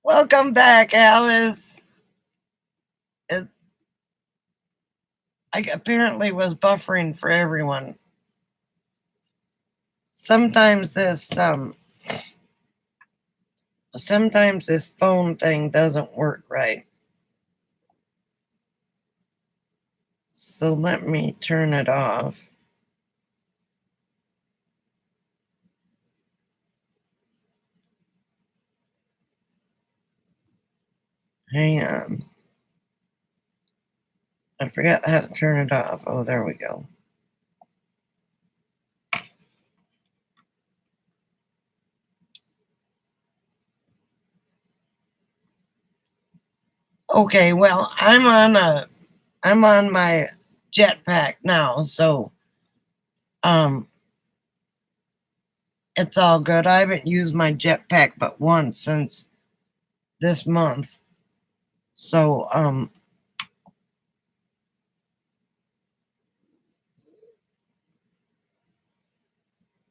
Welcome back, Alice. I apparently was buffering for everyone. Sometimes this phone thing doesn't work right. So let me turn it off. Hang on. I forgot how to turn it off. Oh, there we go. Okay, well, I'm on my jetpack now, so it's all good. I haven't used my jetpack but once since this month. So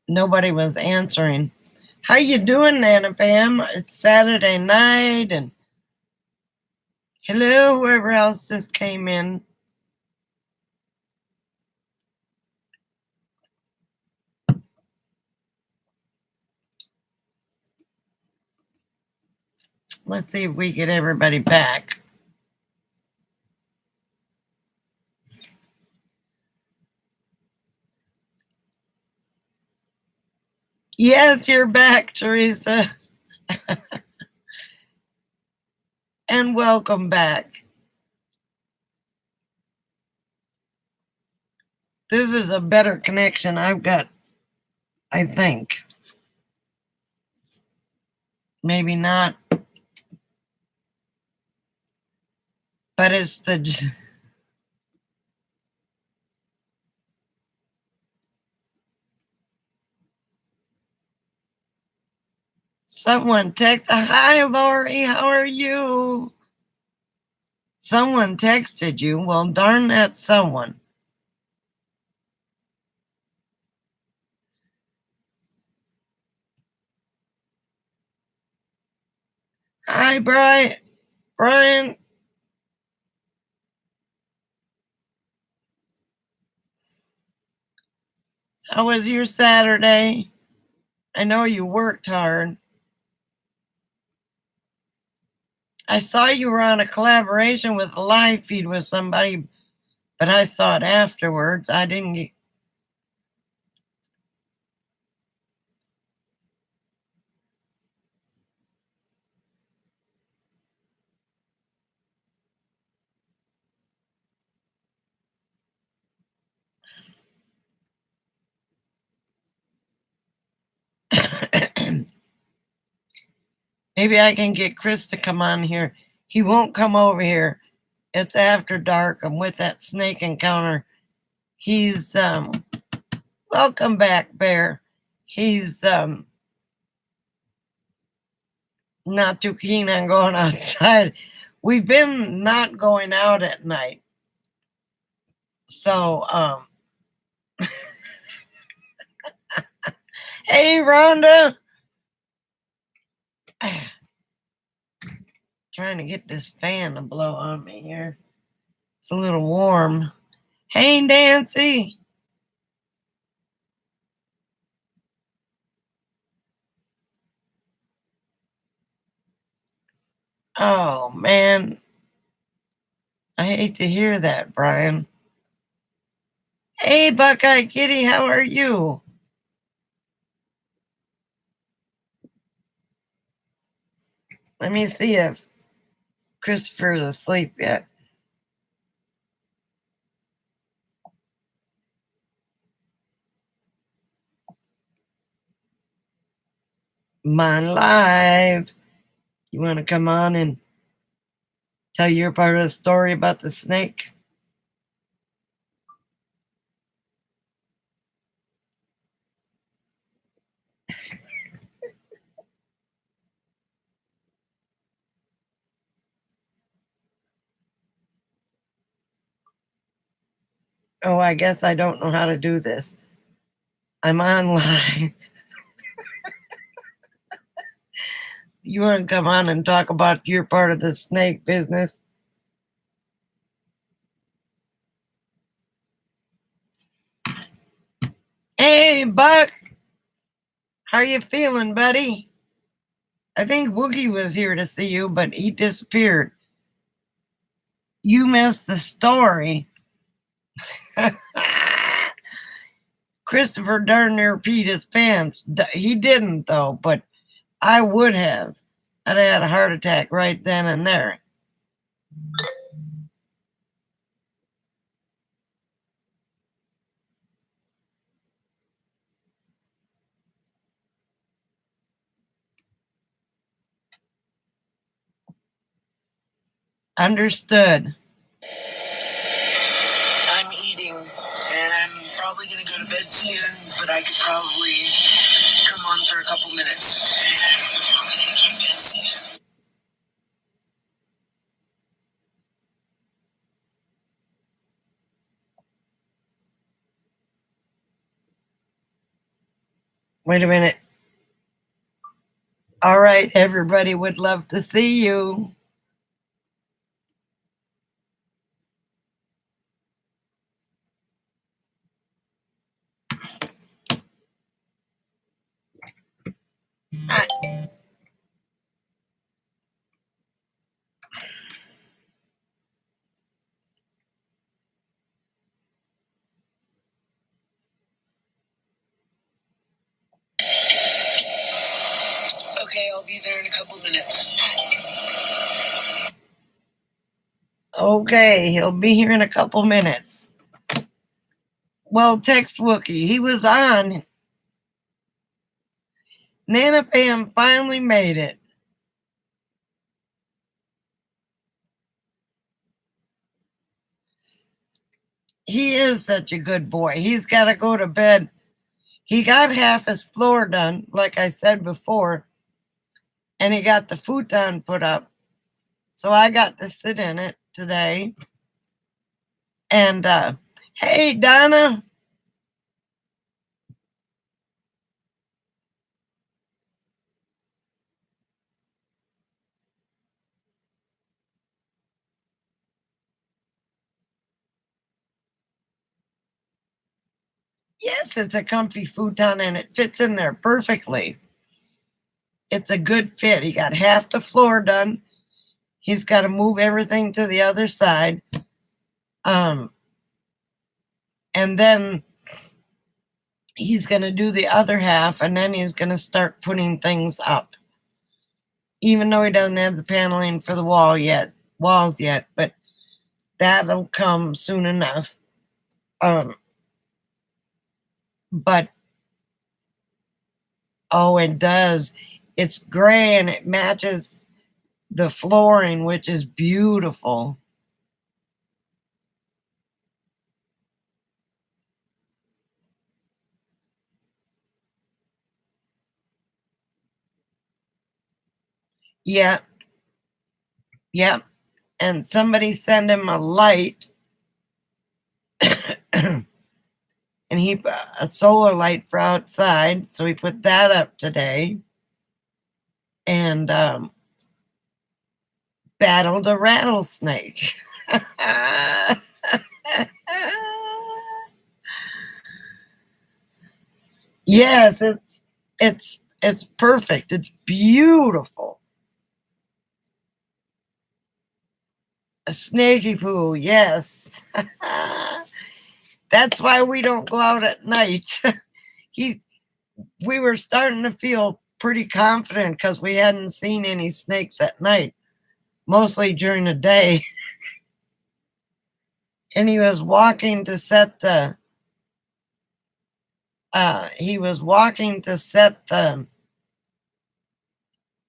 nobody was answering. How you doing, Nana Pam? It's Saturday night, and hello, whoever else just came in. Let's see if we get everybody back. Yes, you're back, Teresa. And welcome back. This is a better connection I've got, I think. Maybe not. But it's the... Someone texted, hi, Lori, how are you? Someone texted you. Well, darn that someone. Hi, Brian. Brian. How was your Saturday? I know you worked hard. I saw you were on a collaboration with a live feed with somebody, but I saw it afterwards. I didn't get... Maybe I can get Chris to come on here. He won't come over here. It's after dark. I'm with that snake encounter. He's welcome back, Bear. He's not too keen on going outside. We've been not going out at night. So hey, Rhonda. Trying to get this fan to blow on me here. It's a little warm. Hey, Nancy. Oh, man. I hate to hear that, Brian. Hey, Buckeye Kitty, how are you? Let me see if Christopher's asleep yet. I'm on live. You want to come on and tell your part of the story about the snake? Oh, I guess I don't know how to do this. I'm on live. You want to come on and talk about your part of the snake business? Hey, Buck. How you feeling, buddy? I think Wookie was here to see you, but he disappeared. You missed the story. Christopher darn near peed his pants. He didn't, though, but I would have. I'd have had a heart attack right then and there. Understood. I'm eating, and I'm probably going to go to bed soon, but I could probably come on for a couple minutes. Wait a minute. All right, everybody would love to see you. Okay, I'll be there in a couple minutes. Okay, he'll be here in a couple minutes. Well, text Wookie. He was on. Nana Pam finally made it. He is such a good boy. He's got to go to bed. He got half his floor done, like I said before, and he got the futon put up. So I got to sit in it today. And hey, Donna. Yes, it's a comfy futon and it fits in there perfectly. It's a good fit. He got half the floor done. He's got to move everything to the other side. And then he's going to do the other half, and then he's going to start putting things up. Even though he doesn't have the paneling for the walls yet, but that'll come soon enough. But oh, it does. It's gray and it matches the flooring, which is beautiful. Yeah. Yep. And somebody sent him a light. And he a solar light for outside, so he put that up today. And battled a rattlesnake. Yes, it's perfect. It's beautiful. A snaky poo, yes. That's why we don't go out at night. We were starting to feel pretty confident because we hadn't seen any snakes at night, mostly during the day. And he was walking to set the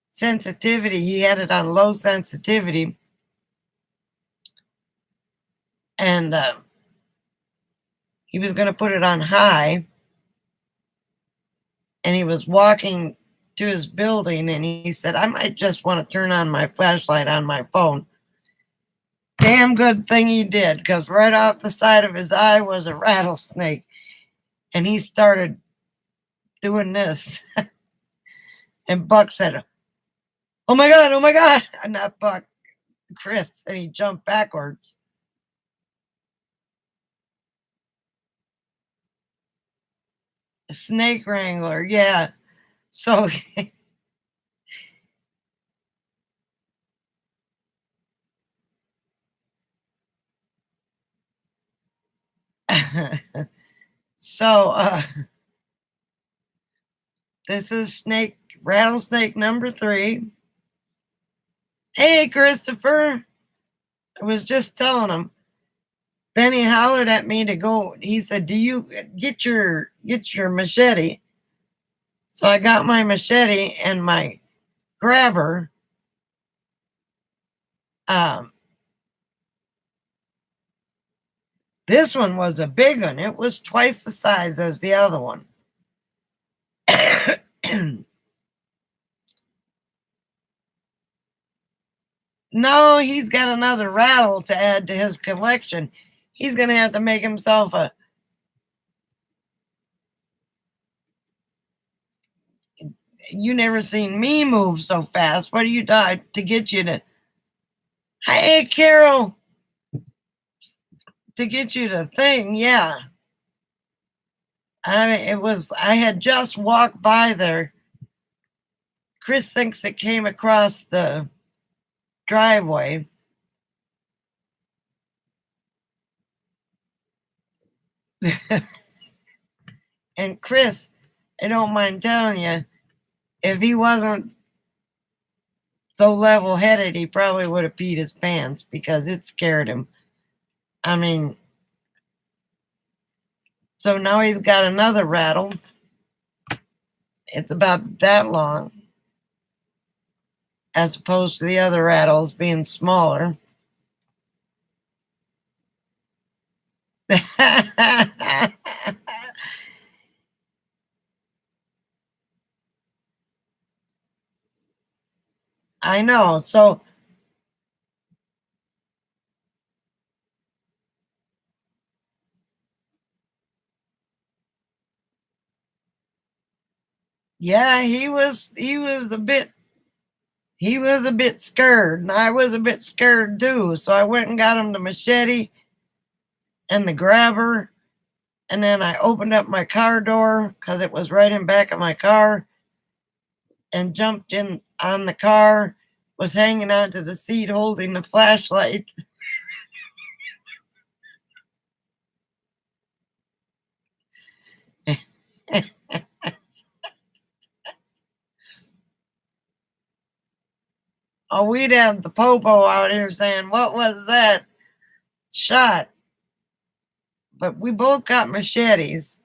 sensitivity. He had it on low sensitivity. And he was going to put it on high. And he was walking to his building, and he said, I might just want to turn on my flashlight on my phone. Damn good thing he did, because right off the side of his eye was a rattlesnake. And he started doing this. And Buck said, Oh my God, oh my God. And that buck, Chris, and he jumped backwards. A snake wrangler, yeah. So, so, this is rattlesnake number 3. Hey, Christopher. I was just telling him. Benny hollered at me to go. He said, "Do you get your machete?" So I got my machete and my grabber. Um, this one was a big one. It was twice the size as the other one. No, he's got another rattle to add to his collection. He's going to have to make himself a. You never seen me move so fast. What do you do to get you to? Hey, Carol, to get you to thing, yeah. I mean, I had just walked by there. Chris thinks it came across the driveway. And Chris, I don't mind telling you, if he wasn't so level headed, he probably would have peed his pants because it scared him. I mean, so now he's got another rattle. It's about that long, as opposed to the other rattles being smaller. I know. So, yeah, he was a bit scared, and I was a bit scared too. So I went and got him the machete and the grabber, and then I opened up my car door because it was right in back of my car, and jumped in on the car, was hanging onto the seat holding the flashlight. Oh, we'd have the popo out here saying, "What was that shot?" But we both got machetes.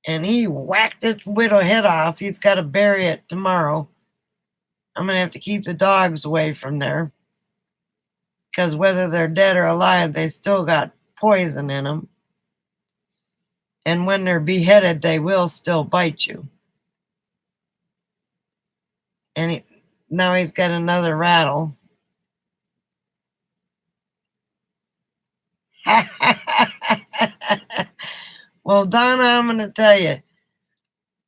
And he whacked its widow head off. He's got to bury it tomorrow. I'm going to have to keep the dogs away from there because whether they're dead or alive, they still got poison in them. And when they're beheaded, they will still bite you. And now he's got another rattle. Well, Donna, I'm going to tell you,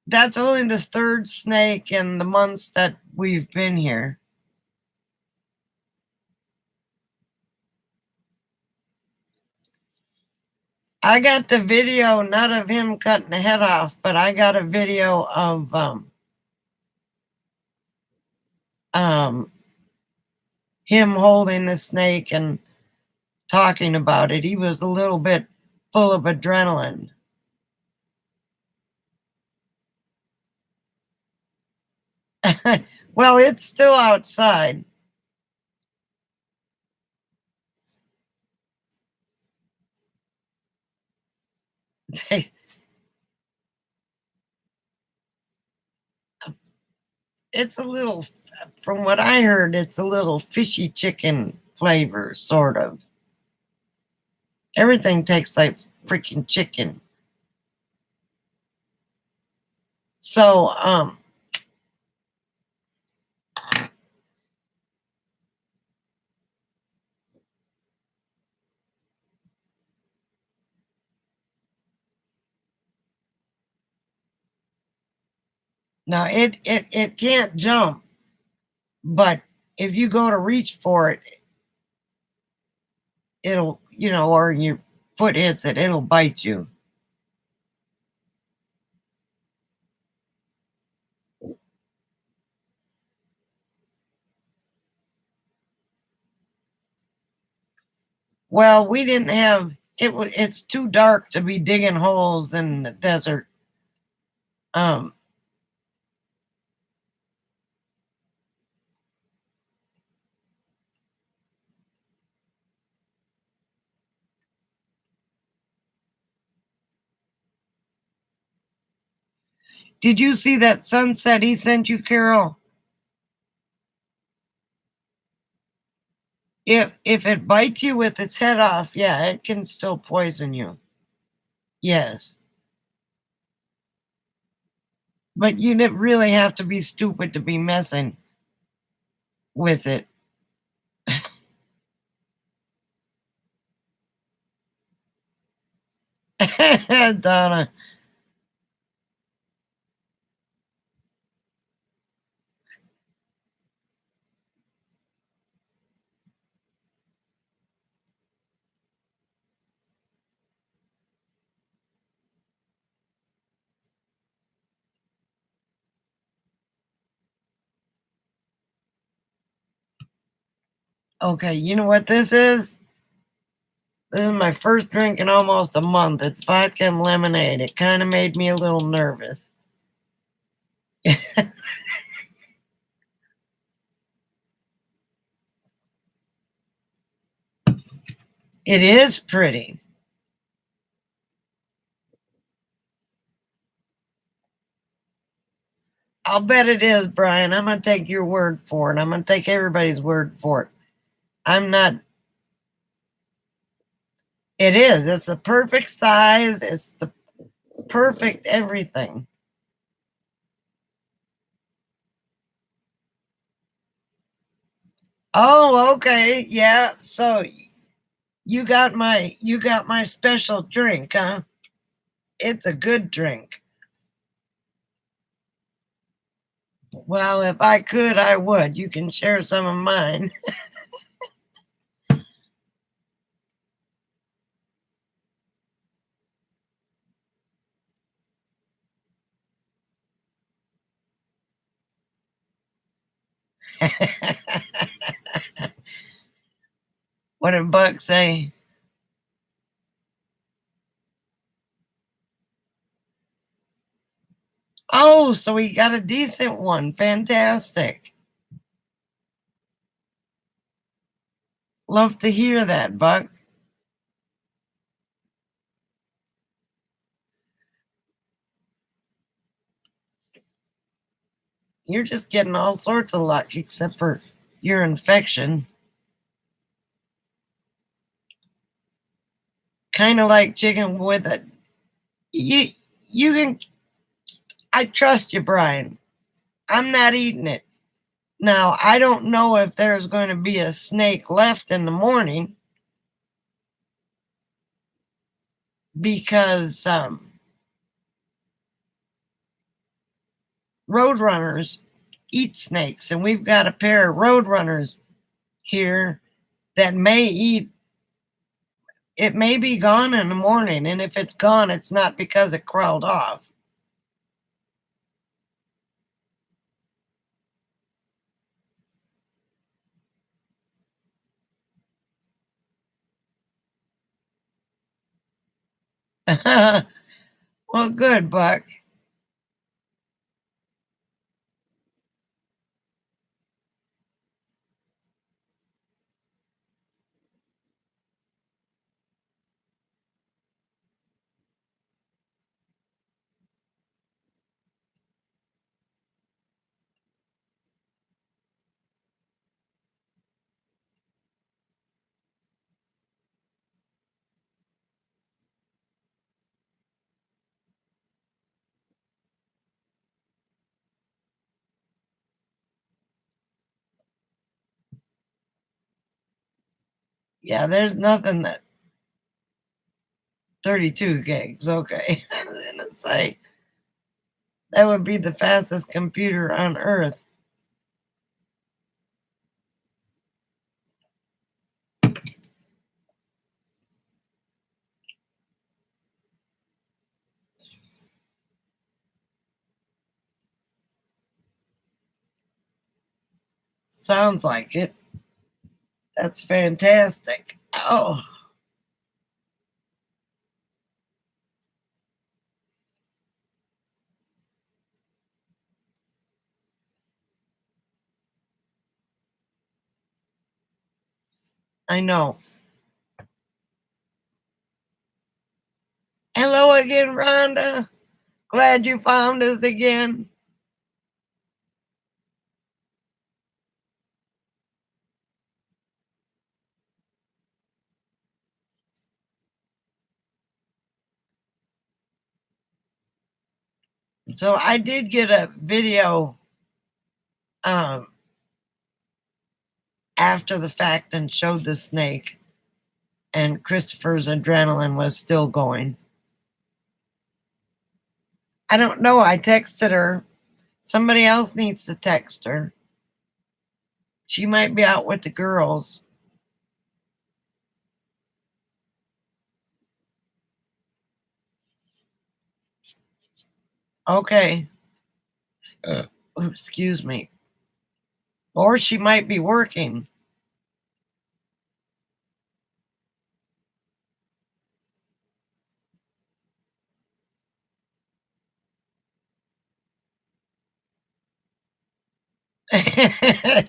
that's only the third snake in the months that we've been here. I got the video, not of him cutting the head off, but I got a video of um, him holding the snake and talking about it. He was a little bit full of adrenaline. Well, it's still outside. It's a little, from what I heard, it's a little fishy chicken flavor, sort of. Everything tastes like freaking chicken. So, Now it can't jump, but if you go to reach for it, it'll, or your foot hits it, it'll bite you. Well, we didn't have it. It's too dark to be digging holes in the desert. Um, did you see that sunset he sent you, Carol? If it bites you with its head off, yeah, it can still poison you. Yes. But you didn't really have to be stupid to be messing with it. Donna. Okay, you know what this is? This is my first drink in almost a month. It's vodka and lemonade. It kind of made me a little nervous. It is pretty. I'll bet it is, Brian. I'm going to take your word for it. I'm going to take everybody's word for it. I'm not. It is. It's the perfect size. It's the perfect everything. Oh, okay. Yeah. So you got my special drink, huh? It's a good drink. Well, if I could, I would. You can share some of mine. What did Buck say? Oh, so he got a decent one. Fantastic. Love to hear that, Buck. You're just getting all sorts of luck except for your infection. Kind of like chicken with it. You can. I trust you, Brian. I'm not eating it. Now, I don't know if there's going to be a snake left in the morning because roadrunners eat snakes, and we've got a pair of roadrunners here that may eat. It may be gone in the morning, and if it's gone, it's not because it crawled off. Well, good, Buck. Yeah, there's nothing that 32 gigs. Okay. I was gonna say That would be the fastest computer on Earth. Sounds like it. That's fantastic. Oh, I know. Hello again, Rhonda. Glad you found us again. So I did get a video um, after the fact and showed the snake, and Christopher's adrenaline was still going. I don't know. I texted her. Somebody else needs to text her. She might be out with the girls. Okay. Excuse me. Or she might be working.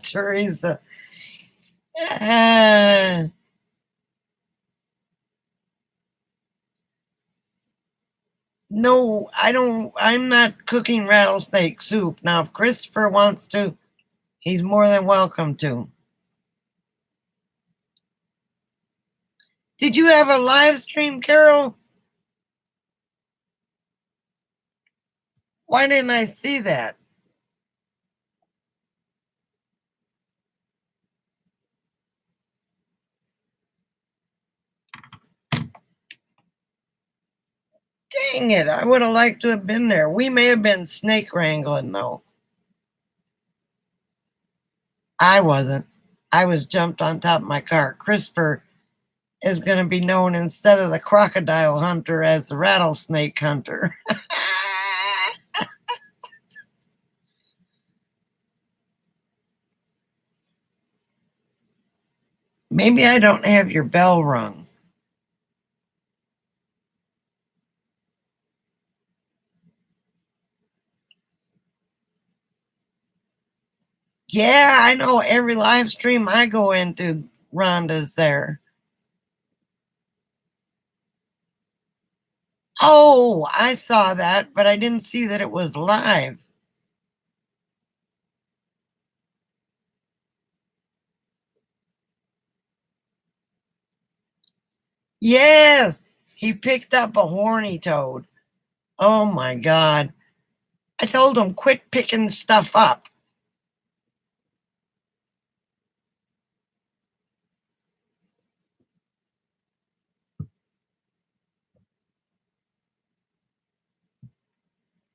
Teresa. Uh, no, I don't. I'm not cooking rattlesnake soup. Now, if Christopher wants to, he's more than welcome to. Did you have a live stream, Carol? Why didn't I see that? Dang it. I would have liked to have been there. We may have been snake wrangling, though. I wasn't. I was jumped on top of my car. Christopher is going to be known instead of the crocodile hunter as the rattlesnake hunter. Maybe I don't have your bell rung. Yeah, I know every live stream I go into, Rhonda's there. Oh, I saw that, but I didn't see that it was live. Yes, he picked up a horny toad. Oh my God. I told him, quit picking stuff up.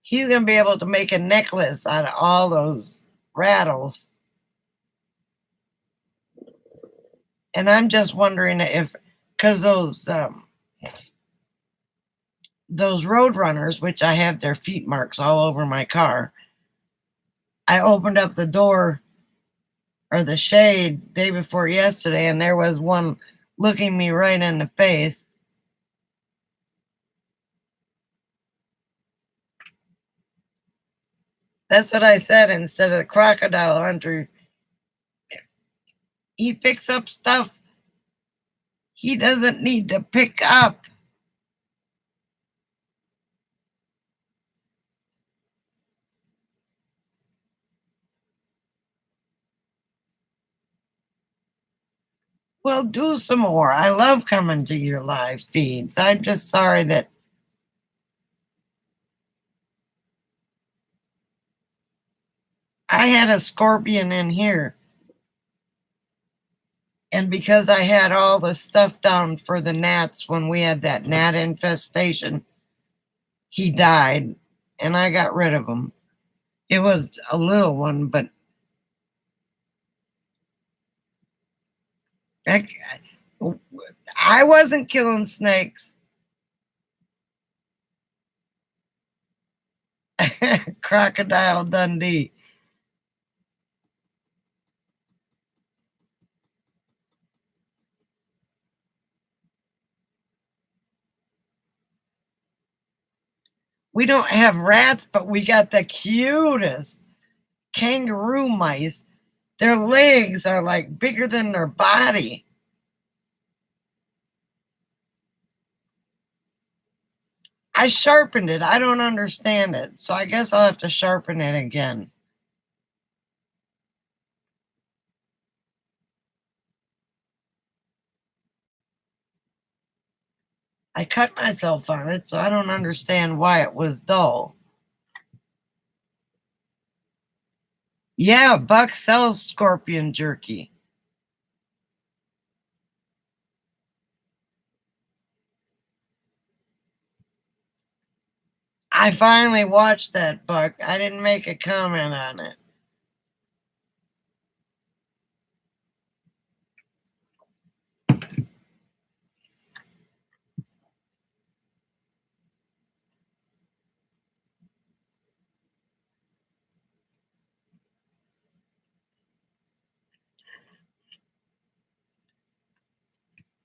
He's going to be able to make a necklace out of all those rattles. And I'm just wondering if, because those road runners, which I have their feet marks all over my car, I opened up the door or the shade day before yesterday, and there was one looking me right in the face. That's what I said. Instead of the crocodile hunter, he picks up stuff he doesn't need to pick up. Well, do some more. I love coming to your live feeds. I'm just sorry that I had a scorpion in here. And because I had all the stuff down for the gnats when we had that gnat infestation, he died. and I got rid of him. It was a little one, but I, I wasn't killing snakes. Crocodile Dundee. We don't have rats, but we got the cutest kangaroo mice. Their legs are like bigger than their body. I sharpened it. I don't understand it. So I guess I'll have to sharpen it again. I cut myself on it, so I don't understand why it was dull. Yeah, Buck sells scorpion jerky. I finally watched that, Buck. I didn't make a comment on it.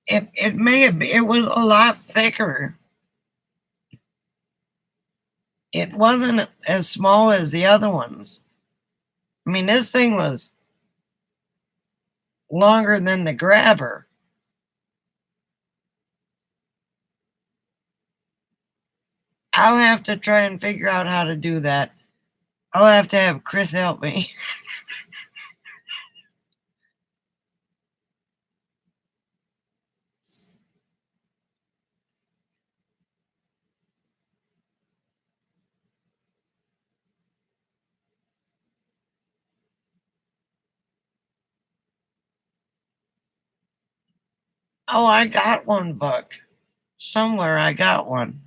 It may have been, it was a lot thicker. It wasn't as small as the other ones. I mean, this thing was longer than the grabber. I'll have to try and figure out how to do that. I'll have to have Chris help me. Oh, I got one, Buck. Somewhere I got one.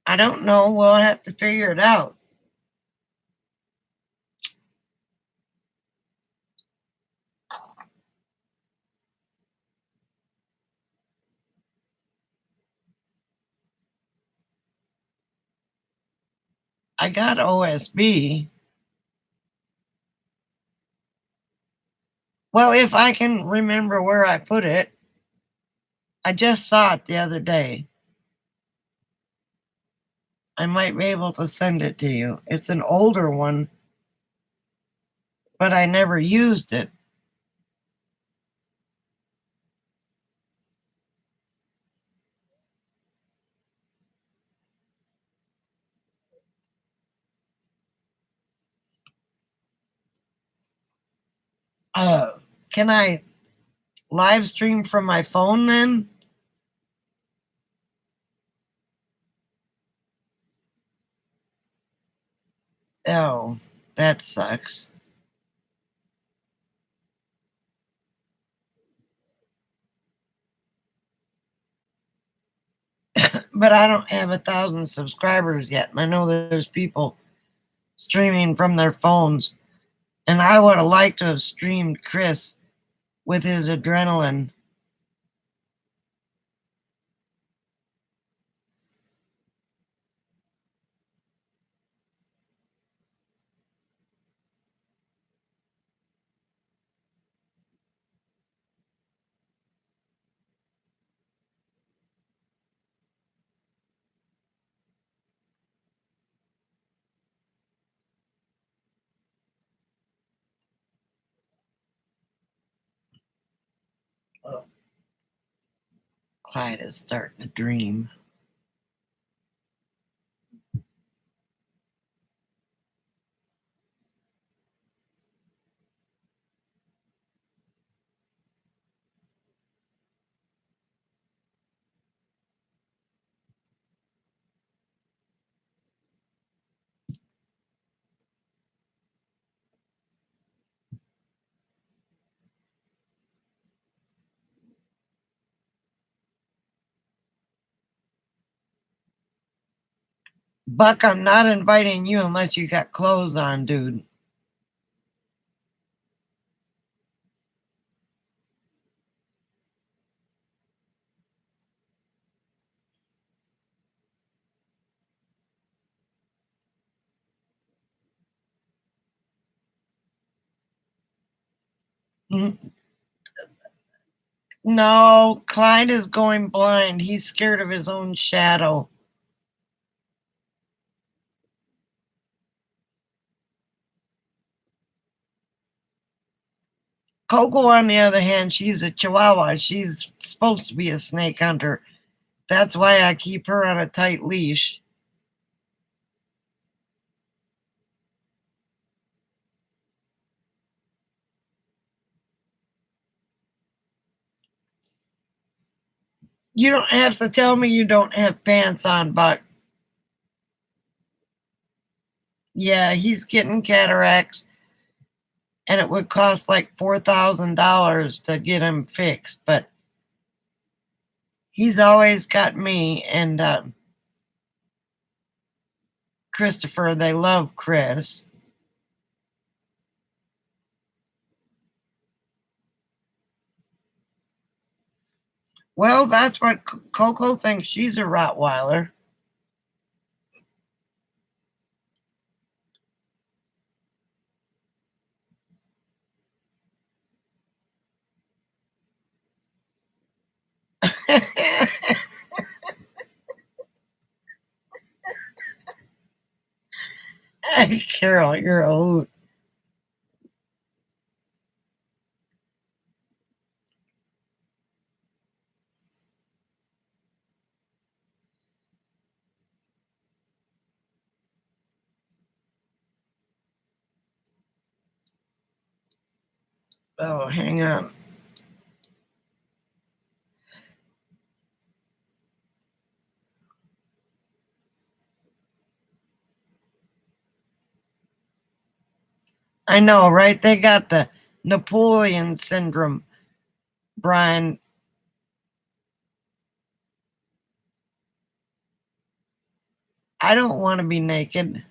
I don't know. We'll have to figure it out. I got OSB. Well, if I can remember where I put it, I just saw it the other day. I might be able to send it to you. It's an older one, but I never used it. Uh, can I live stream from my phone then? Oh, that sucks. But I don't have 1,000 subscribers yet, and I know there's people streaming from their phones. And I would have liked to have streamed Chris with his adrenaline. Oh, Clyde is starting to dream. Buck, I'm not inviting you unless you got clothes on, dude. No, Clyde is going blind. He's scared of his own shadow. Coco, on the other hand, she's a Chihuahua. She's supposed to be a snake hunter. That's why I keep her on a tight leash. You don't have to tell me you don't have pants on, Buck. Yeah, he's getting cataracts, and it would cost like $4,000 to get him fixed. But he's always got me and Christopher. They love Chris. Well, that's what Coco thinks. She's a Rottweiler. Carol, you're a hoot. Oh, hang on. I know, right? They got the Napoleon syndrome, Brian. I don't want to be naked.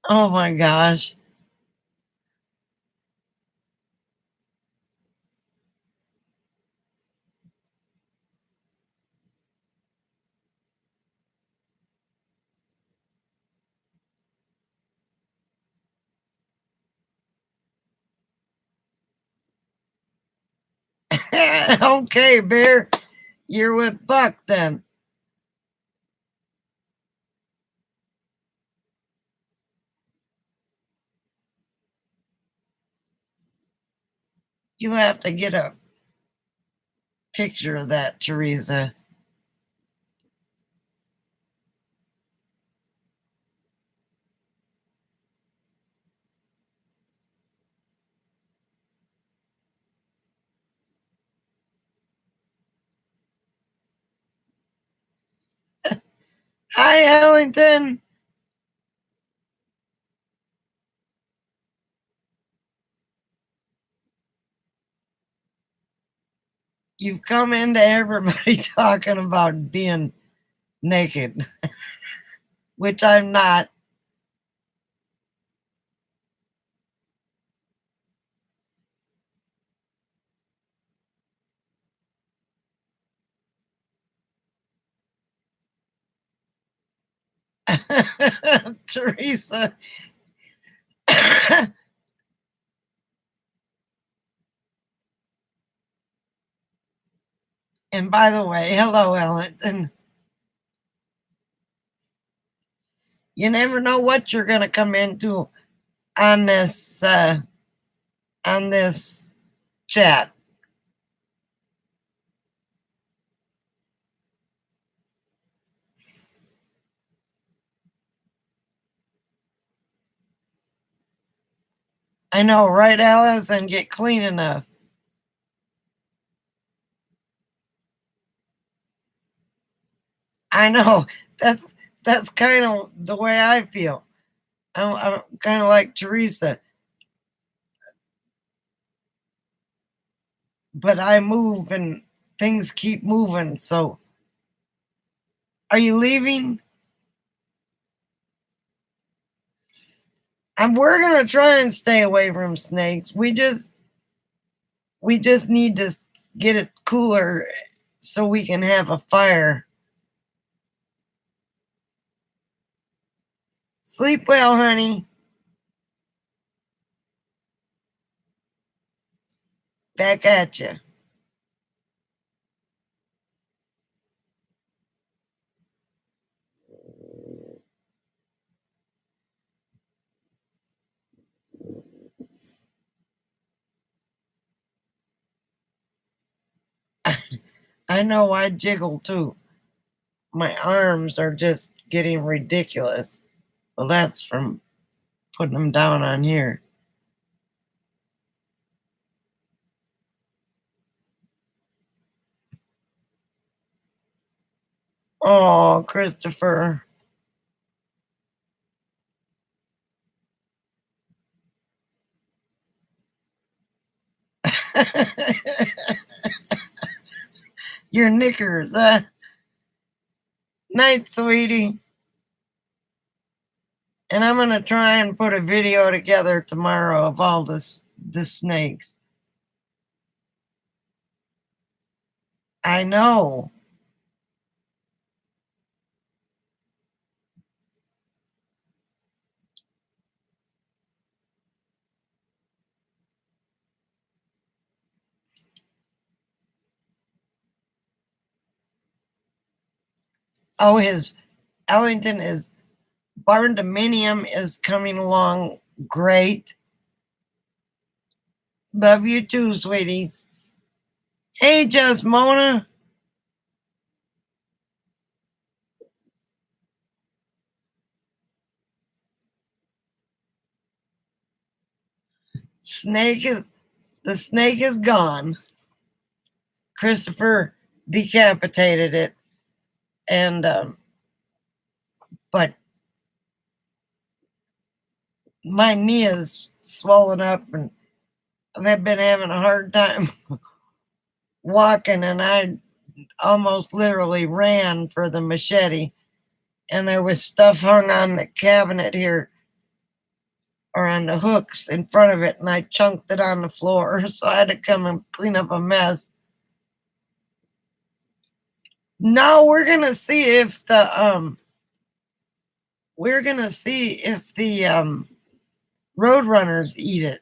Oh my gosh. Okay, Bear. You're with Buck then. You'll have to get a picture of that, Teresa. Hi, Ellington. You've come into everybody talking about being naked, which I'm not. Teresa. And by the way, hello, Ellington. You never know what you're going to come into on this chat. I know, right, Alice? And get clean enough. I know. That's kind of the way I feel. I'm kind of like Teresa, but I move and things keep moving. So, are you leaving? And we're gonna try and stay away from snakes. We just need to get it cooler so we can have a fire. Sleep well, honey. Back at you. I know I jiggle too. My arms are just getting ridiculous. Well, that's from putting them down on here. Oh, Christopher. Your knickers. Night, sweetie. And I'm gonna try and put a video together tomorrow of all the snakes. I know. Oh, his Ellington is barn dominium is coming along great. Love you too, sweetie. Hey, just Mona. Snake is the snake is gone. Christopher decapitated it, and but my knee is swollen up, and I've been having a hard time walking, and I almost literally ran for the machete, and there was stuff hung on the cabinet here or on the hooks in front of it, and I chunked it on the floor, so I had to come and clean up a mess. Now we're gonna see if the roadrunners eat it.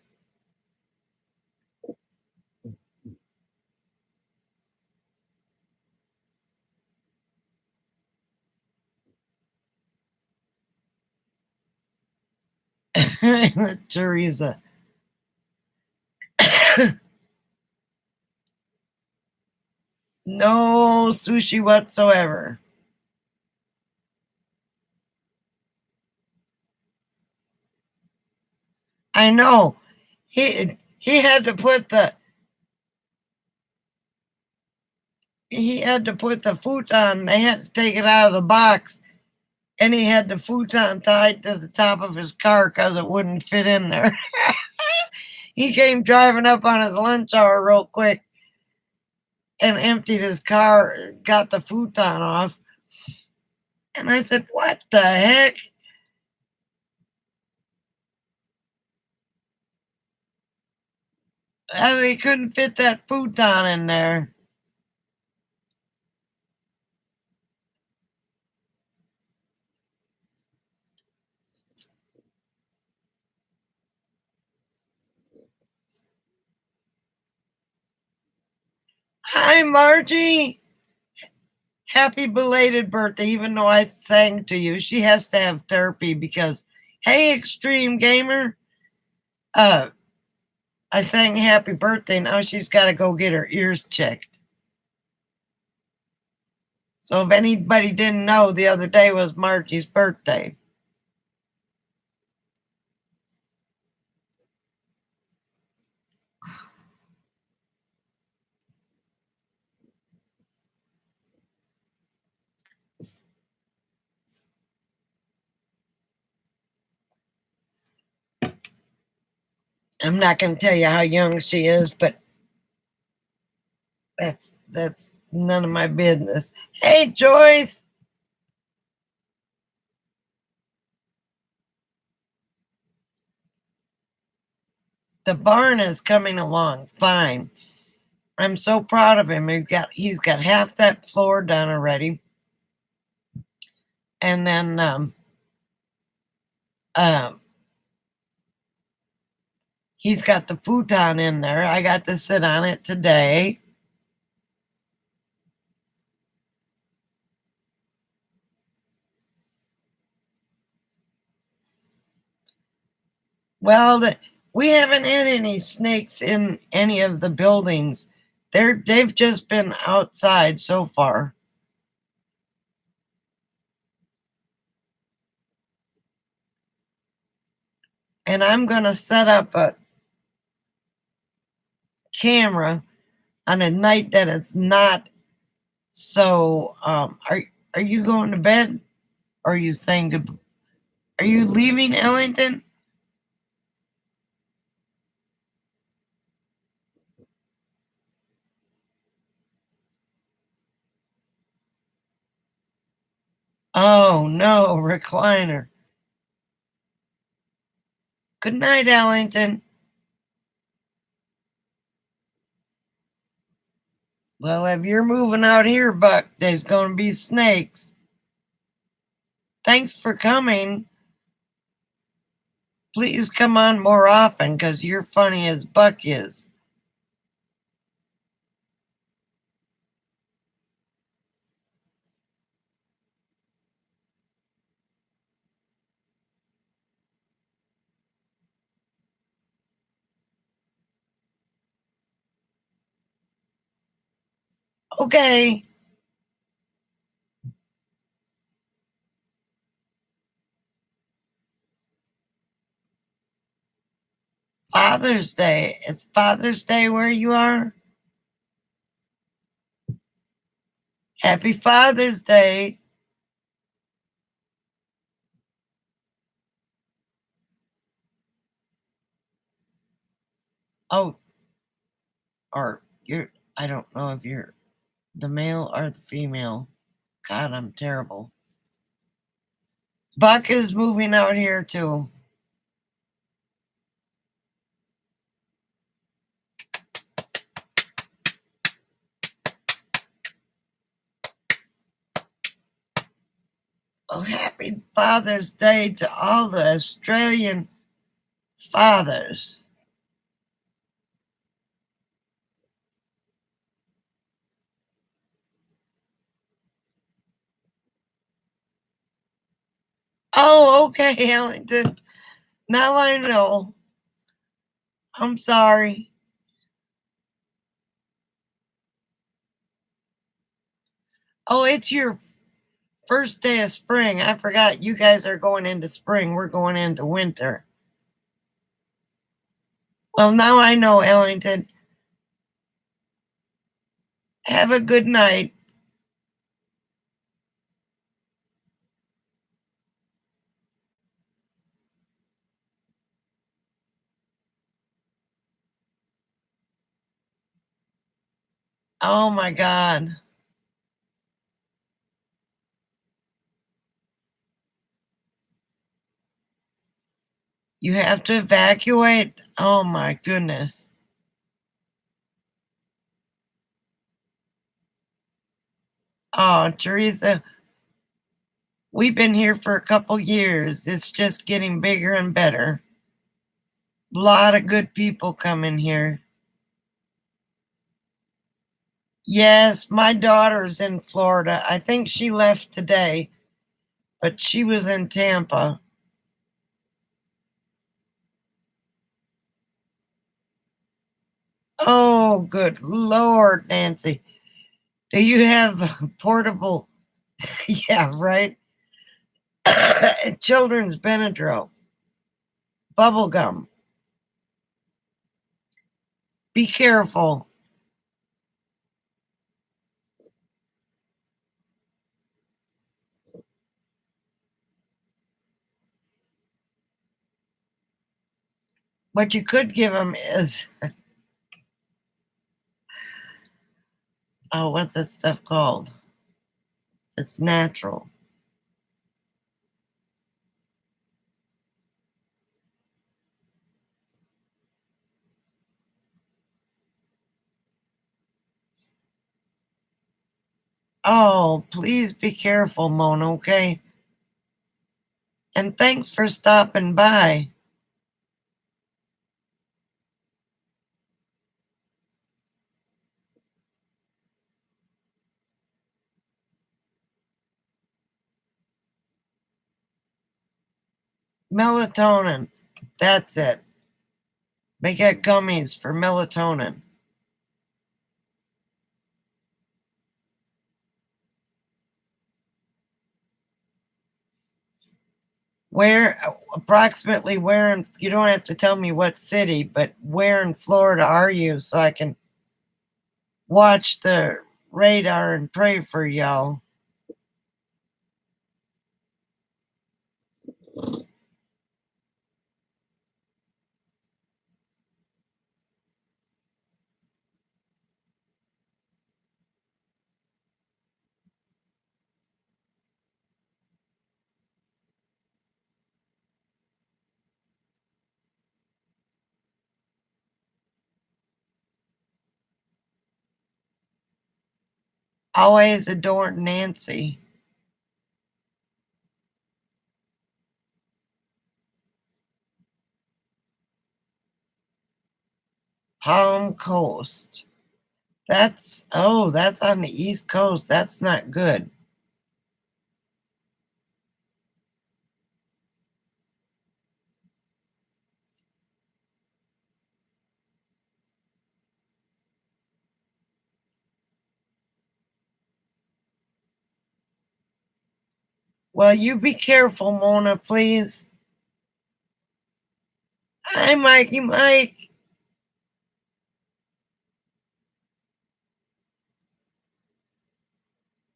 Teresa. No sushi whatsoever. I know. He had to put the futon. They had to take it out of the box, and he had the futon tied to the top of his car because it wouldn't fit in there. He came driving up on his lunch hour real quick and emptied his car, got the futon off. And I said, "What the heck?" They couldn't fit that futon in there. Hi, Margie. Happy belated birthday, even though I sang to you. She has to have therapy because, hey, Extreme Gamer, uh, I sang happy birthday. Now she's got to go get her ears checked. So if anybody didn't know, the other day was Margie's birthday. I'm not going to tell you how young she is, but that's none of my business. Hey, Joyce, the barn is coming along fine. I'm so proud of him. He's got half that floor done already, and then um, he's got the futon in there. I got to sit on it today. Well, we haven't had any snakes in any of the buildings. They've just been outside so far. And I'm going to set up a camera on a night that it's not so. Are you going to bed? Or are you saying good? Are you leaving Ellington? Oh no, recliner. Good night, Ellington. Well, if you're moving out here, Buck, there's going to be snakes. Thanks for coming. Please come on more often because you're funny as Buck is. Okay. Father's Day. It's Father's Day where you are? Happy Father's Day. Oh, or I don't know if you're the male or the female. God, I'm terrible. Buck is moving out here too. Oh, happy Father's Day to all the Australian fathers. Oh, okay, Ellington. Now I know. I'm sorry. Oh, it's your first day of spring. I forgot you guys are going into spring. We're going into winter. Well, now I know, Ellington. Have a good night. Oh my God. You have to evacuate? Oh my goodness. Oh, Teresa, we've been here for a couple years. It's just getting bigger and better. A lot of good people come in here. Yes, my daughter's in Florida. I think she left today, but she was in Tampa. Oh, good Lord, Nancy. Do you have portable? Yeah, right. Children's Benadryl, bubble gum. Be careful. What you could give him is, oh, what's that stuff called? It's natural. Oh, please be careful, Mona, okay? And thanks for stopping by. Melatonin. That's it. They get gummies for melatonin. Where, approximately where in, you don't have to tell me what city, but where in Florida are you so I can watch the radar and pray for y'all? Always adored Nancy. Palm Coast. That's, oh, that's on the East Coast. That's not good. Well, you be careful, Mona, please. Hi, Mikey Mike.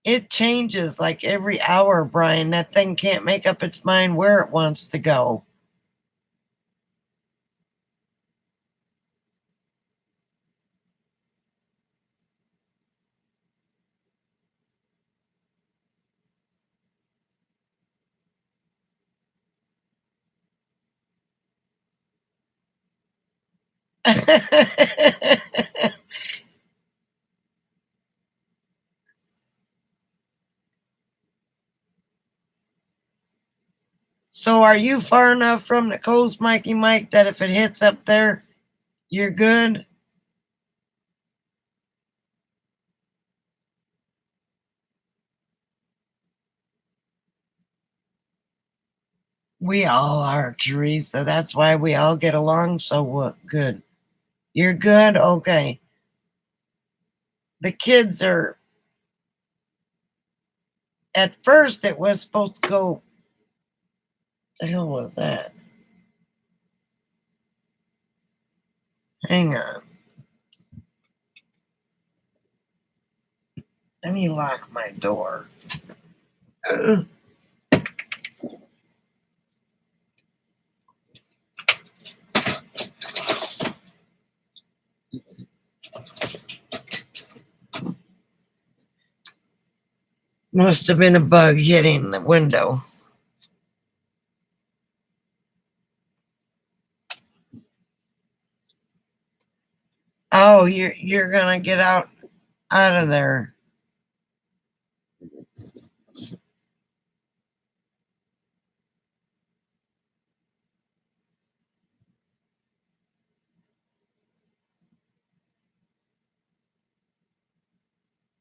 It changes like every hour, Brian. That thing can't make up its mind where it wants to go. So, are you far enough from the coast, Mikey Mike, that if it hits up there, you're good? We all are, Teresa. That's why we all get along so good. You're good? Okay. The kids are, at first, it was supposed to go, the hell was that? Hang on. Let me lock my door. Must have been a bug hitting the window. Oh, you're gonna get out of there.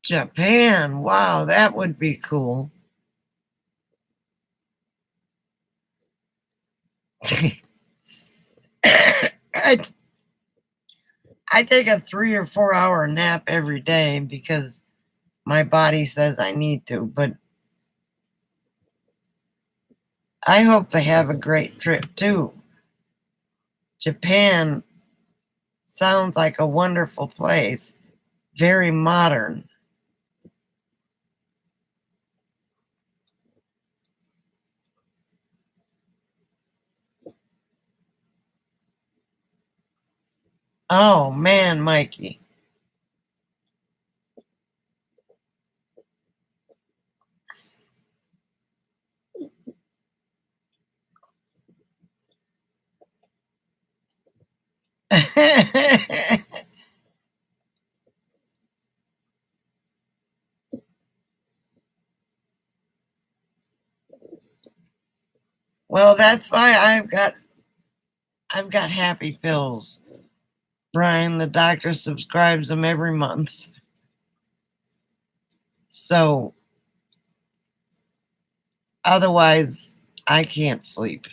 Japan. Wow, that would be cool. I I take a 3 or 4 hour nap every day because my body says I need to, but I hope they have a great trip too. Japan sounds like a wonderful place, very modern. Oh man, Mikey. Well, that's why I've got happy pills. Brian, the doctor subscribes them every month. So otherwise I can't sleep.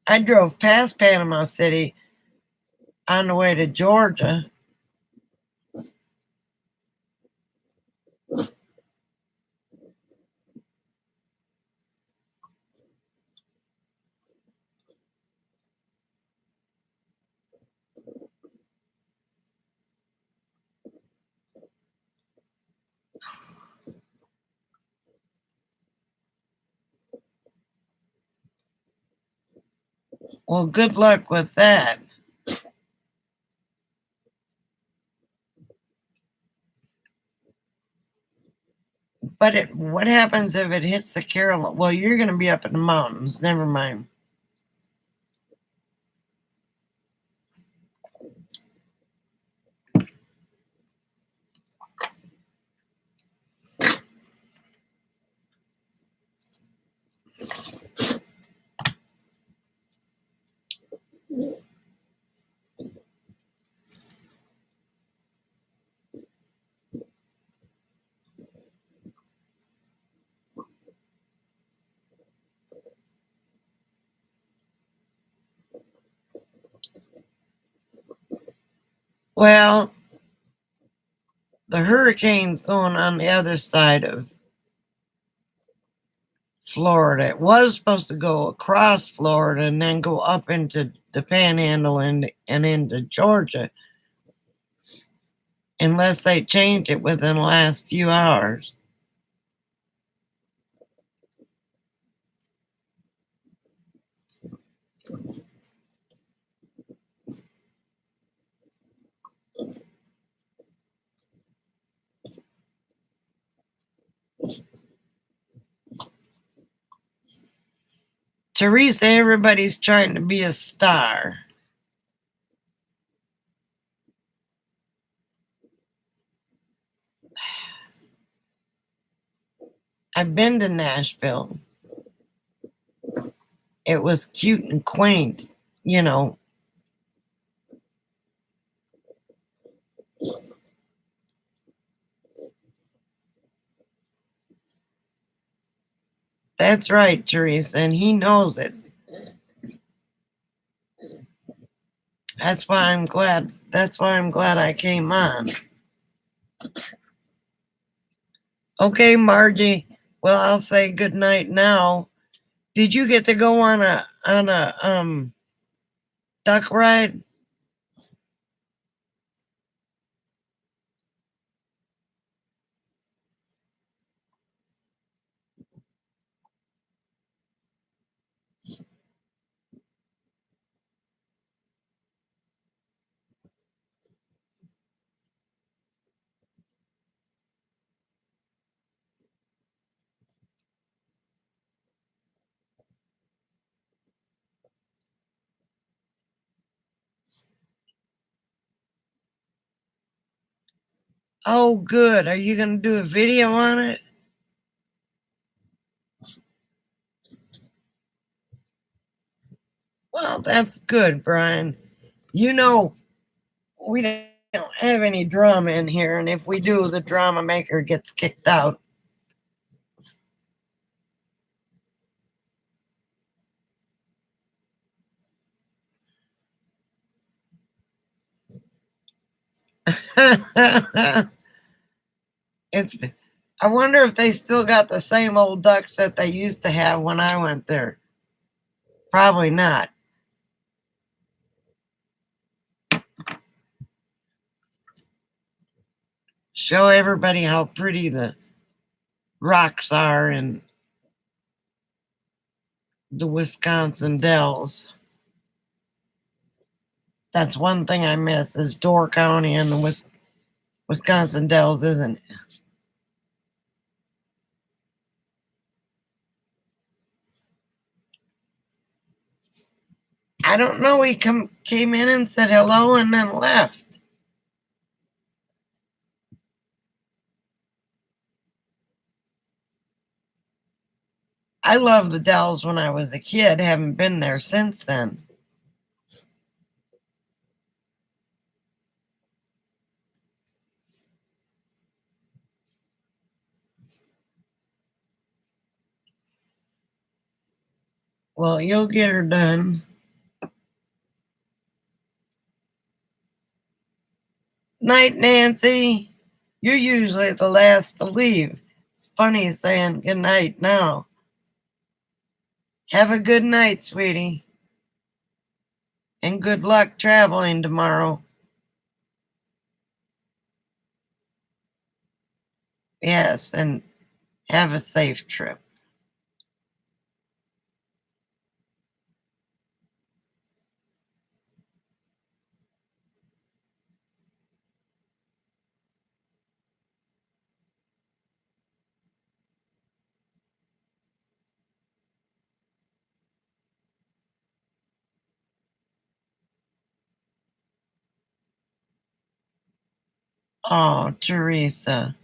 I drove past Panama City on the way to Georgia. Well, good luck with that. But what happens if it hits the Carolina? Well, you're going to be up in the mountains. Never mind. Well, the hurricane's going on the other side of Florida. It was supposed to go across Florida and then go up into the Panhandle and into Georgia, unless they changed it within the last few hours. Teresa, everybody's trying to be a star. I've been to Nashville. It was cute and quaint, you know. That's right, Teresa, and he knows it. That's why I'm glad. That's why I'm glad I came on. Okay, Margie. Well, I'll say good night now. Did you get to go on a duck ride? Oh, good. Are you going to do a video on it? Well, that's good, Brian. You know, we don't have any drama in here, and if we do, the drama maker gets kicked out. It's. I wonder if they still got the same old ducks that they used to have when I went there. Probably not. show everybody how pretty the rocks are in the Wisconsin Dells. That's one thing I miss is Door County and the Wisconsin Dells, isn't it? I don't know. He came in and said hello and then left. I loved the Dells when I was a kid. Haven't been there since then. Well, you'll get her done. Night, Nancy. You're usually the last to leave. It's funny saying good night now. Have a good night, sweetie. And good luck traveling tomorrow. Yes, and have a safe trip. Oh, Teresa.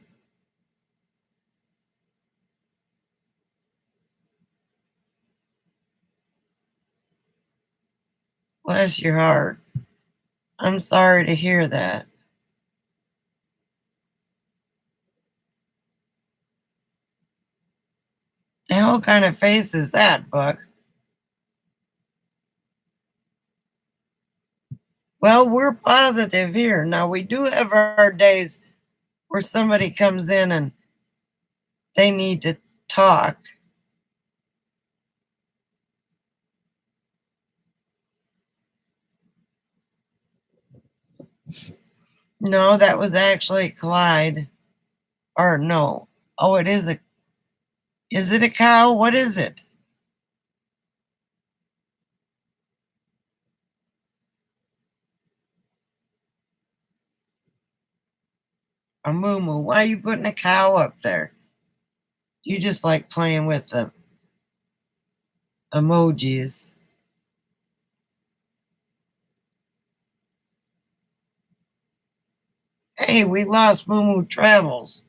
Bless your heart. I'm sorry to hear that. The hell kind of face is that, Buck? Well, we're positive here. Now, we do have our days where somebody comes in and they need to talk. No, that was actually Clyde. Or no. Oh, it is a. Is it a cow? What is it? A moo moo. Why are you putting a cow up there? You just like playing with the emojis. Hey, we lost Moo Moo Travels.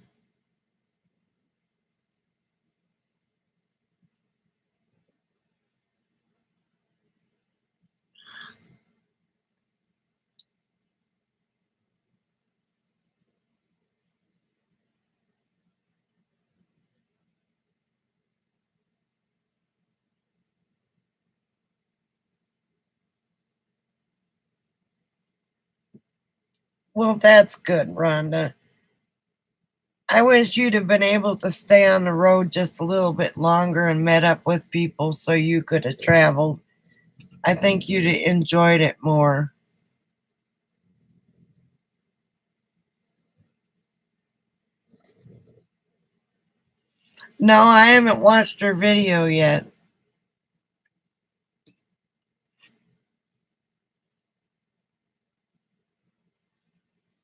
Well, that's good, Rhonda. I wish you'd have been able to stay on the road just a little bit longer and met up with people so you could have traveled. I think you'd have enjoyed it more. No, I haven't watched her video yet.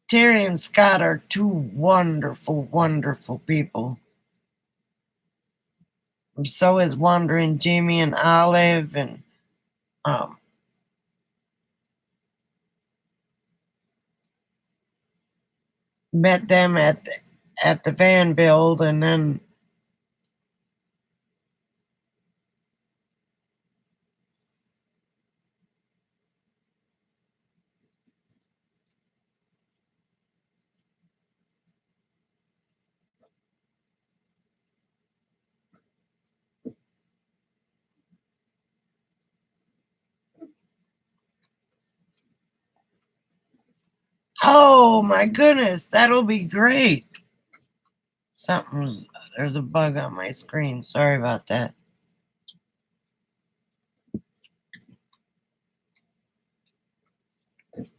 Terry and Scott are two wonderful, wonderful people. And so is Wandering Jimmy and Olive, and um, met them at the van build, and then oh my goodness, that'll be great. Something, there's a bug on my screen. Sorry about that.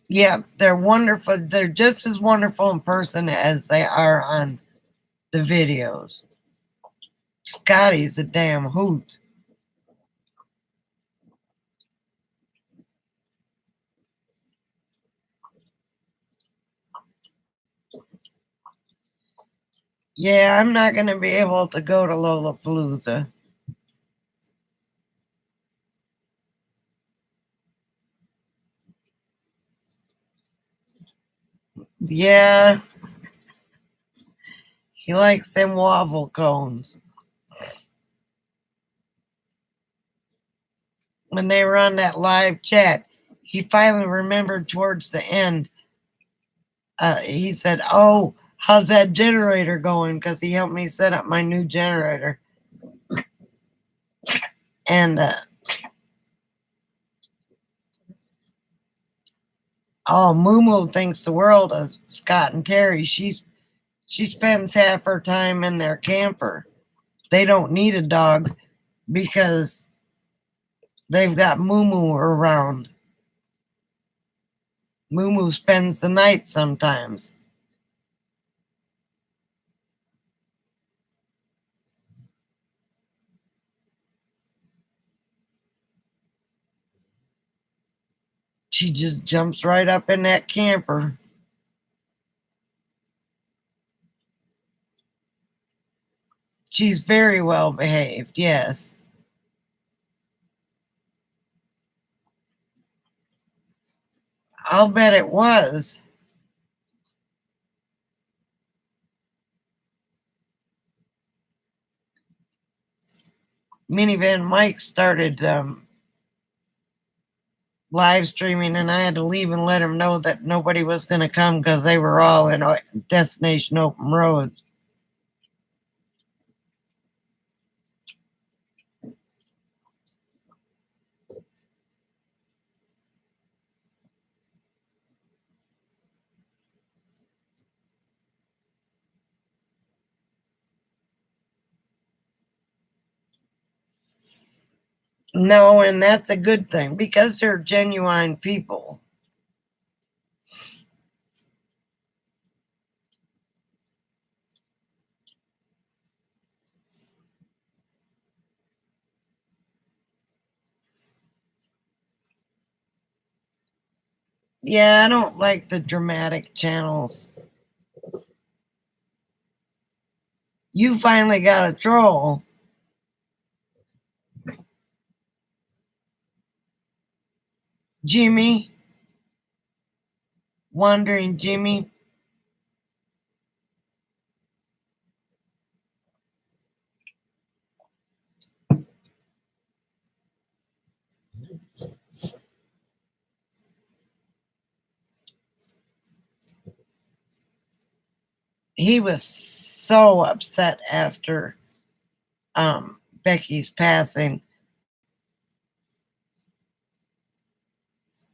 Yeah, they're wonderful. They're just as wonderful in person as they are on the videos. Scotty's a damn hoot. Yeah, I'm not going to be able to go to Lollapalooza. Yeah, he likes them waffle cones. When they were on that live chat, he finally remembered towards the end. He said, "Oh, how's that generator going?" Because he helped me set up my new generator. And oh, Moo thinks the world of Scott and Terry. She spends half her time in their camper. They don't need a dog because they've got Moo around. Moo spends the night sometimes. She just jumps right up in that camper. She's very well behaved, yes. I'll bet it was. Minivan Mike started live streaming, and I had to leave and let him know that nobody was going to come because they were all in Destination Open Road. No, and that's a good thing because they're genuine people. Yeah, I don't like the dramatic channels. You finally got a troll. Jimmy, Wandering Jimmy. He was so upset after Becky's passing.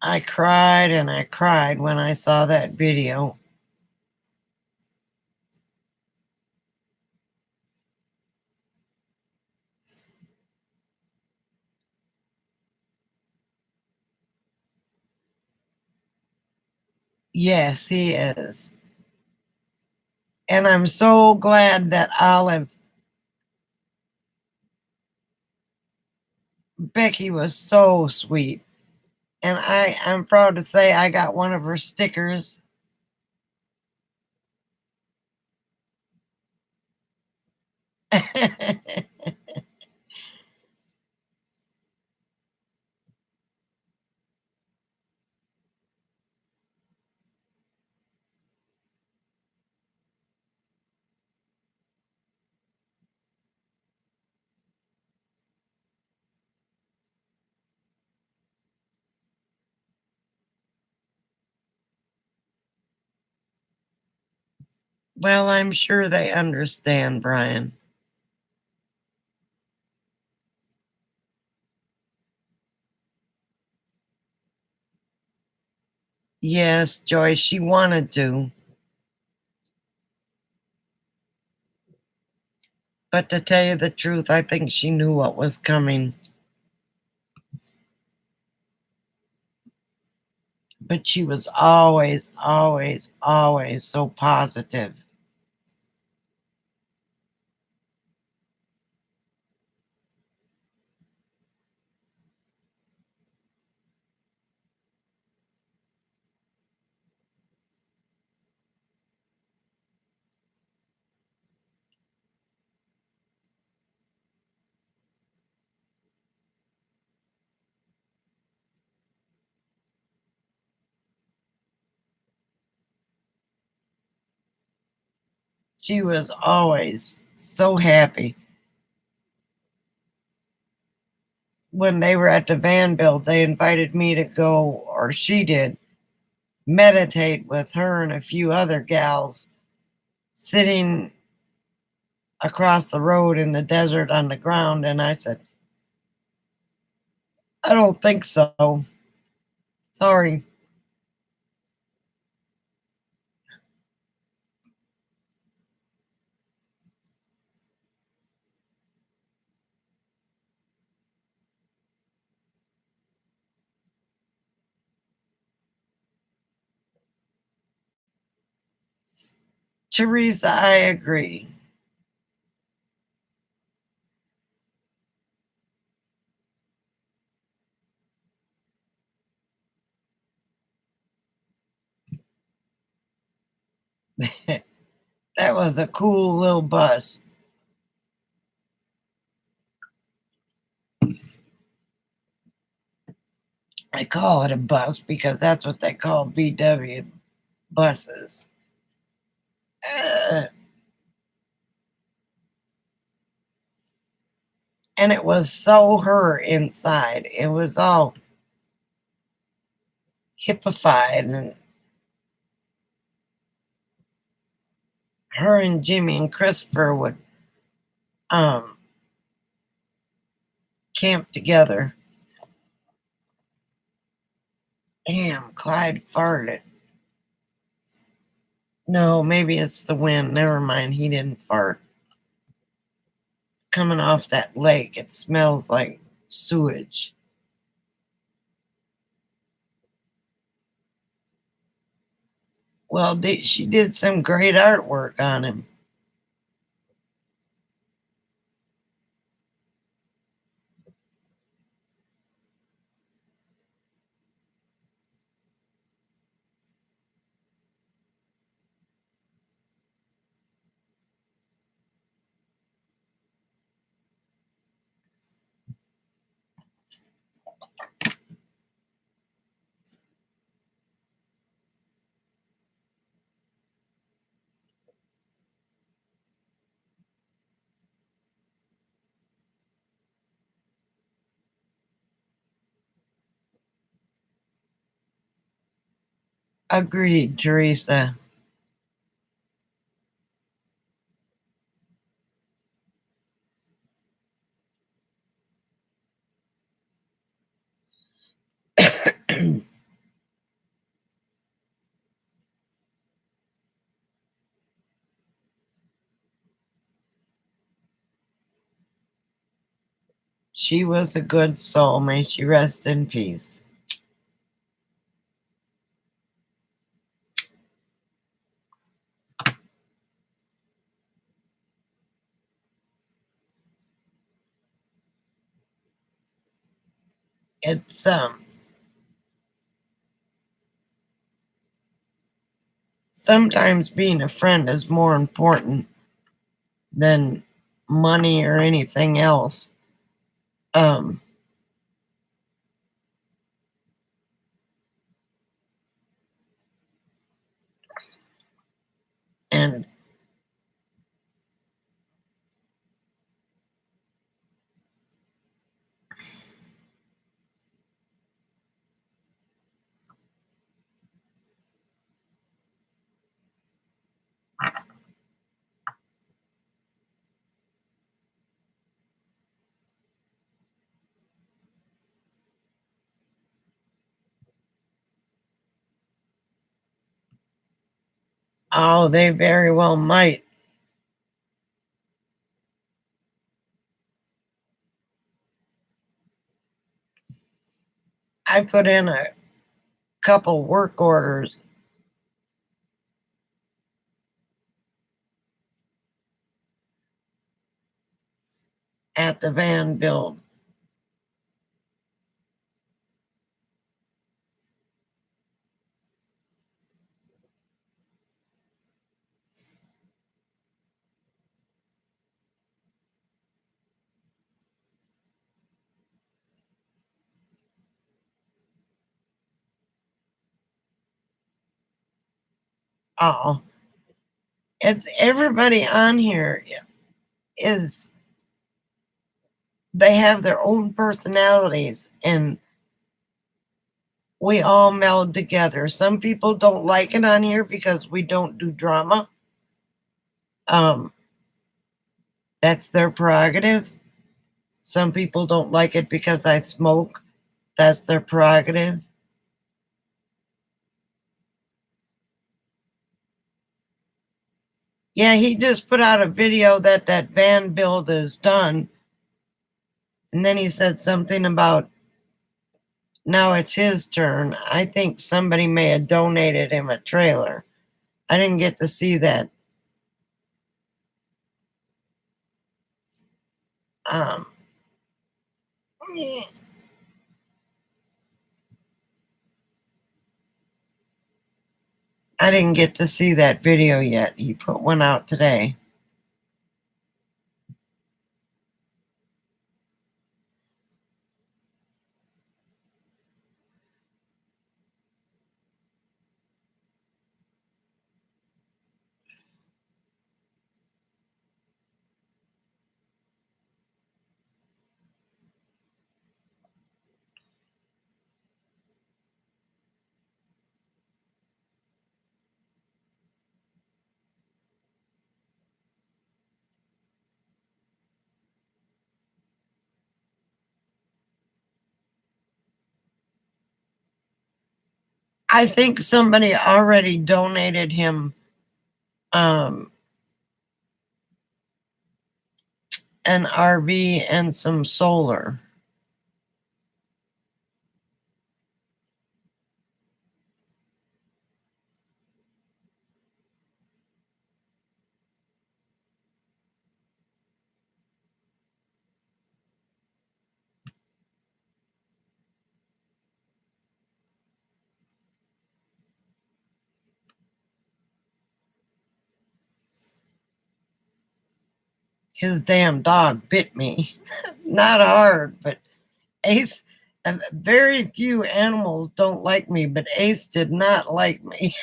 I cried and I cried when I saw that video. Yes, he is. And I'm so glad that Becky was so sweet. And I'm proud to say I got one of her stickers. Well, I'm sure they understand, Brian. Yes, Joyce, she wanted to. But to tell you the truth, I think she knew what was coming. but she was always, always, always so positive. She was always so happy. When they were at the van build, they invited me to go, or she did, meditate with her and a few other gals sitting across the road in the desert on the ground. And I said, I don't think so. Sorry. Teresa, I agree. That was a cool little bus. I call it a bus because that's what they call VW buses. Uh, and it was so her inside. It was all hippified, and her and Jimmy and Christopher would um, camp together. Damn, Clyde farted. No, maybe it's the wind. Never mind, he didn't fart. Coming off that lake, it smells like sewage. Well, she did some great artwork on him. Agreed, Teresa. She was a good soul. May she rest in peace. It's sometimes being a friend is more important than money or anything else. Um, and oh, they very well might. I put in couple work orders at the van build. Oh, it's everybody on here is, they have their own personalities and we all meld together. Some people don't like it on here because we don't do drama. Um, that's their prerogative. Some people don't like it because I smoke. That's their prerogative. Yeah, he just put out a video that that van build is done. And then he said something about now it's his turn. I think somebody may have donated him a trailer. I didn't get to see that. Um, I didn't get to see that video yet. He put one out today. I think somebody already donated him um, an RV and some solar. His damn dog bit me. Not hard, but Ace, very few animals don't like me, but Ace did not like me.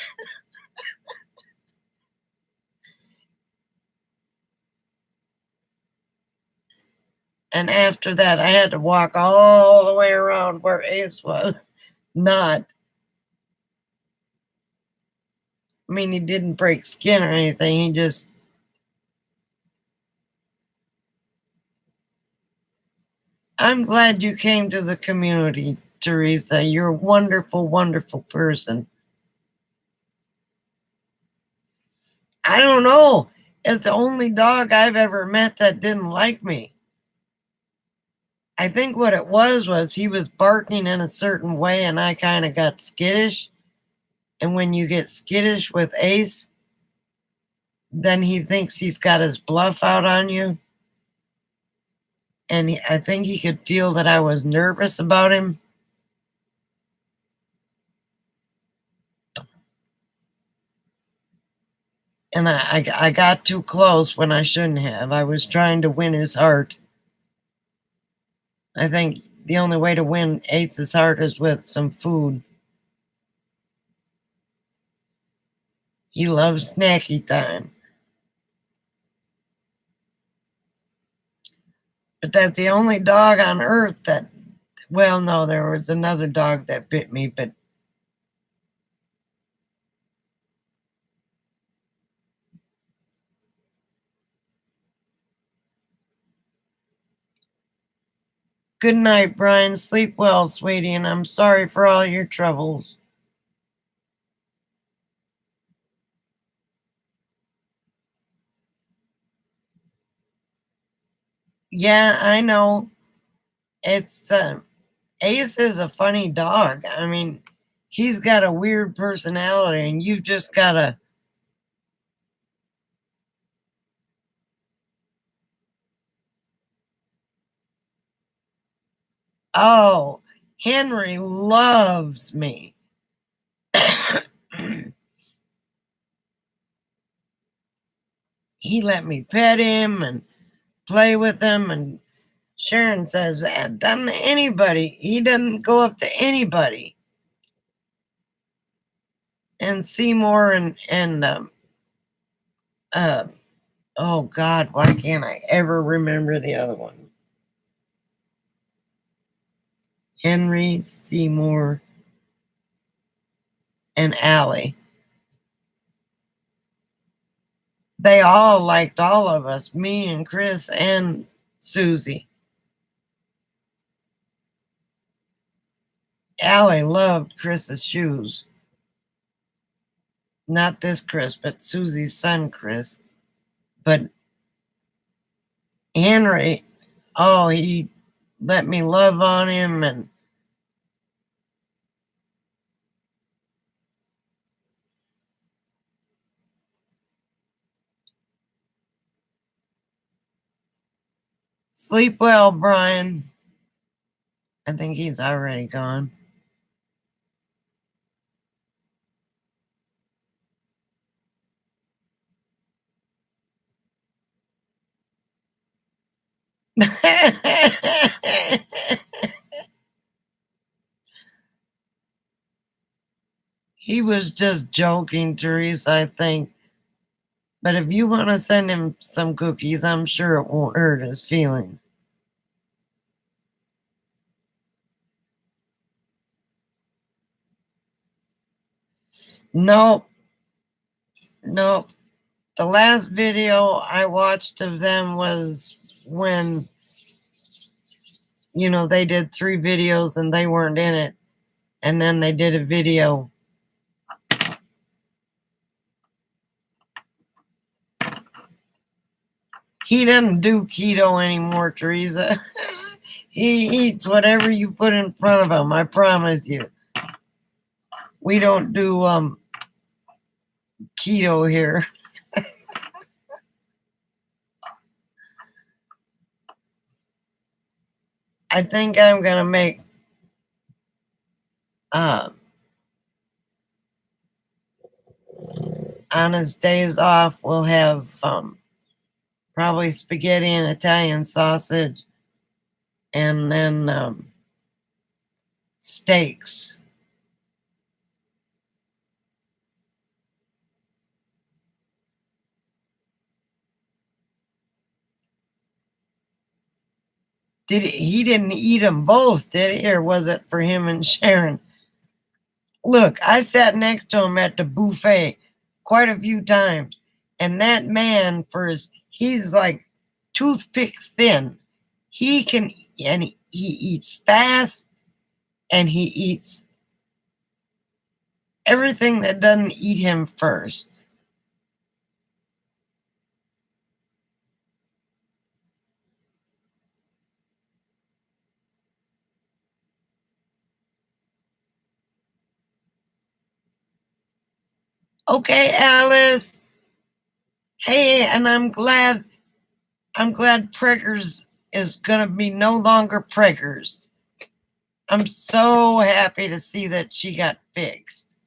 And after that, I had to walk all the way around where Ace was. Not, I mean, he didn't break skin or anything. He just, I'm glad you came to the community, Teresa. You're a wonderful, wonderful person. I don't know. It's the only dog I've ever met that didn't like me. I think what it was he was barking in a certain way and I kind of got skittish. And when you get skittish with Ace, then he thinks he's got his bluff out on you. And I think he could feel that I was nervous about him. And I got too close when I shouldn't have. I was trying to win his heart. I think the only way to win Ace's heart is with some food. He loves snacky time. But that's the only dog on earth that, well, no, there was another dog that bit me, but good night, Brian. Sleep well, sweetie, and I'm sorry for all your troubles. Yeah, I know. It's Ace is a funny dog. I mean, he's got a weird personality, and you've just got to. Oh, Henry loves me. He let me pet him and play with him, and Sharon says that doesn't anybody. He doesn't go up to anybody. And Seymour and uh oh God, why can't I ever remember the other one? Henry, Seymour, and Allie. They all liked all of us, me and Chris and Susie. Allie loved Chris's shoes. Not this Chris, but Susie's son, Chris. But Henry, oh, he let me love on him, and sleep well, Brian. I think he's already gone. He was just joking, Teresa, I think. But if you want to send him some cookies, I'm sure it won't hurt his feelings. Nope. Nope. The last video I watched of them was when, they did 3 videos and they weren't in it. And then they did a video. He doesn't do keto anymore, Teresa. He eats whatever you put in front of him, I promise you. We don't do keto here. I think I'm gonna make on his days off we'll have probably spaghetti and Italian sausage, and then steaks. He didn't eat them both, did he? Or was it for him and Sharon? Look, I sat next to him at the buffet quite a few times. And that man, he's like toothpick thin. He can, and he eats fast, and he eats everything that doesn't eat him first. Okay, Alice. Hey, and I'm glad Preggers is gonna be no longer Preggers. I'm so happy to see that she got fixed.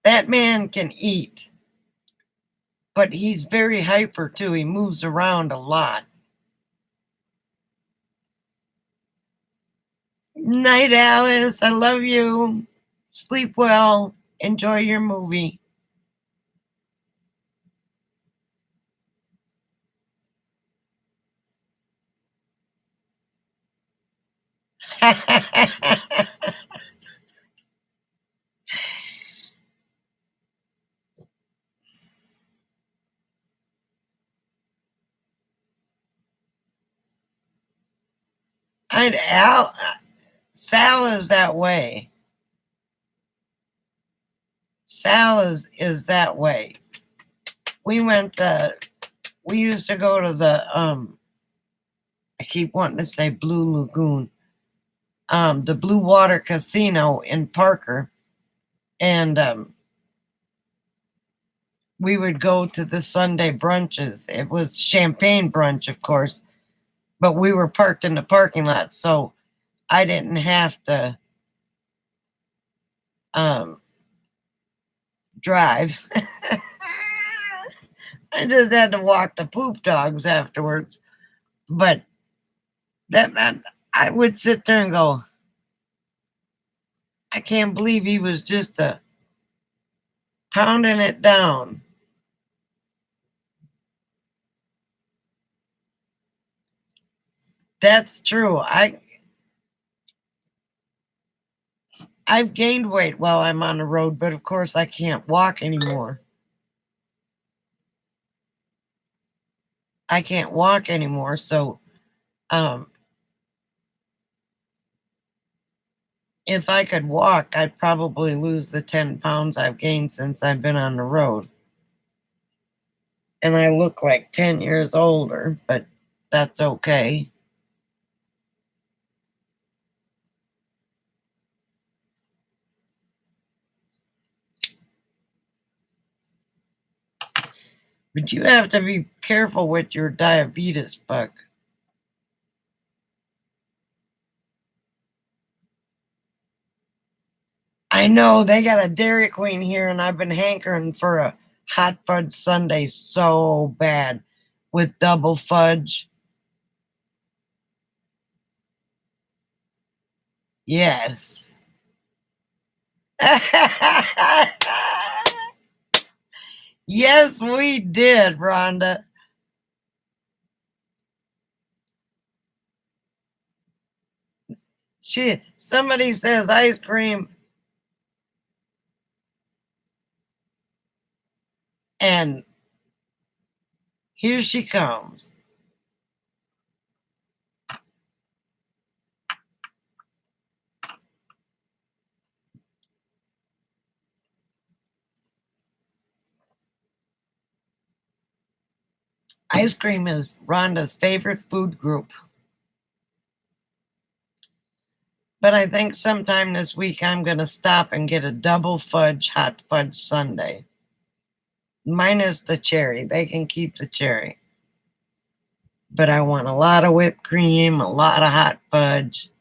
That man can eat, but he's very hyper too. He moves around a lot. Night, Alice. I love you. Sleep well. Enjoy your movie. Sal is that way. Sal is that way. we used to go to the, I keep wanting to say Blue Lagoon, the Blue Water Casino in Parker. And we would go to the Sunday brunches. It was champagne brunch, of course, but we were parked in the parking lot, so I didn't have to drive. I just had to walk the poop dogs afterwards. But that I would sit there and go, I can't believe he was just pounding it down. That's true. I've gained weight while I'm on the road, but of course I can't walk anymore. I can't walk anymore, so if I could walk, I'd probably lose the 10 pounds I've gained since I've been on the road. And I look like 10 years older, but that's okay. But you have to be careful with your diabetes, Buck. I know they got a Dairy Queen here, and I've been hankering for a hot fudge sundae so bad with double fudge. Yes. Yes, we did, Rhonda. Somebody says ice cream, and here she comes. Ice cream is Rhonda's favorite food group. But I think sometime this week I'm going to stop and get a double fudge hot fudge sundae. Minus the cherry. They can keep the cherry. But I want a lot of whipped cream, a lot of hot fudge.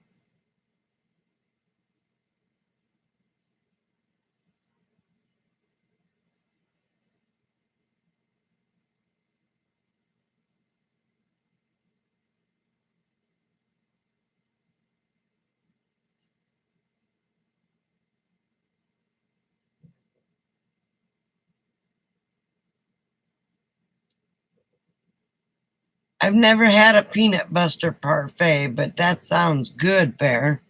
I've never had a peanut butter parfait, but that sounds good, Bear.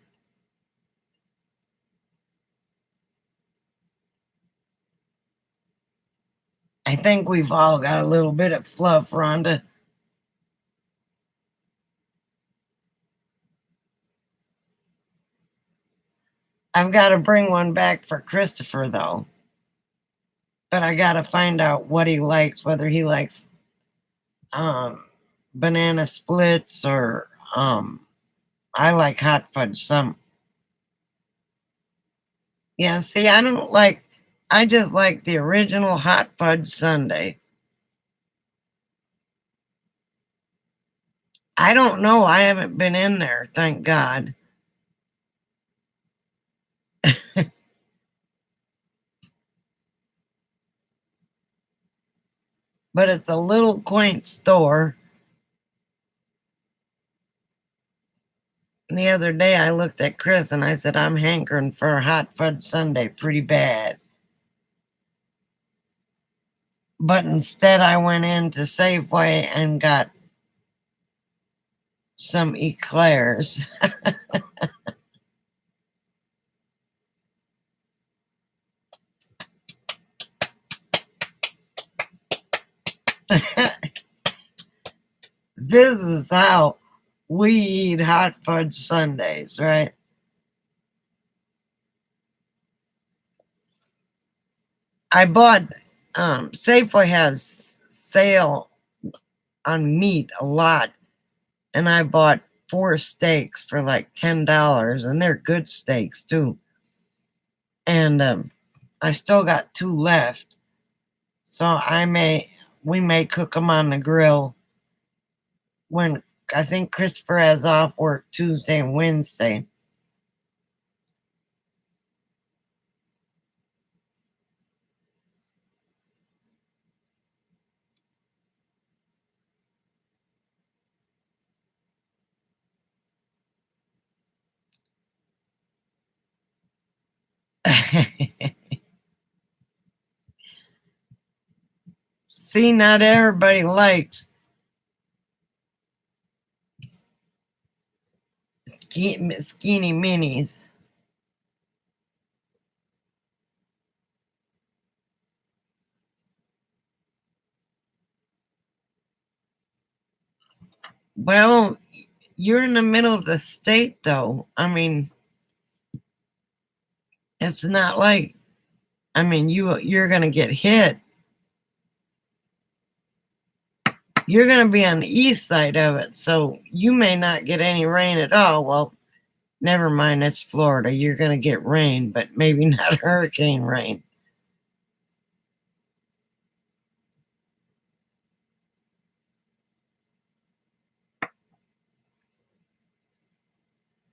I think we've all got a little bit of fluff, Rhonda. I've got to bring one back for Christopher, though. But I got to find out what he likes, whether he likes banana splits or I like hot fudge some. Yeah, see, I just like the original hot fudge sundae. I don't know. I haven't been in there, thank God. But it's a little quaint store. And the other day I looked at Chris and I said, I'm hankering for a hot fudge sundae pretty bad. But instead I went into Safeway and got some eclairs. This is how we eat hot fudge sundaes, right? I bought Safeway has sale on meat a lot, and I bought 4 steaks for like $10, and they're good steaks too. And I still got 2 left, so we may cook them on the grill when I think Christopher has off work Tuesday and Wednesday. See, not everybody likes skinny minis. Well, you're in the middle of the state, though. I mean, it's not like, I mean, you're gonna get hit. You're gonna be on the east side of it, so you may not get any rain at all. Well, never mind, it's Florida. You're gonna get rain, but maybe not hurricane rain.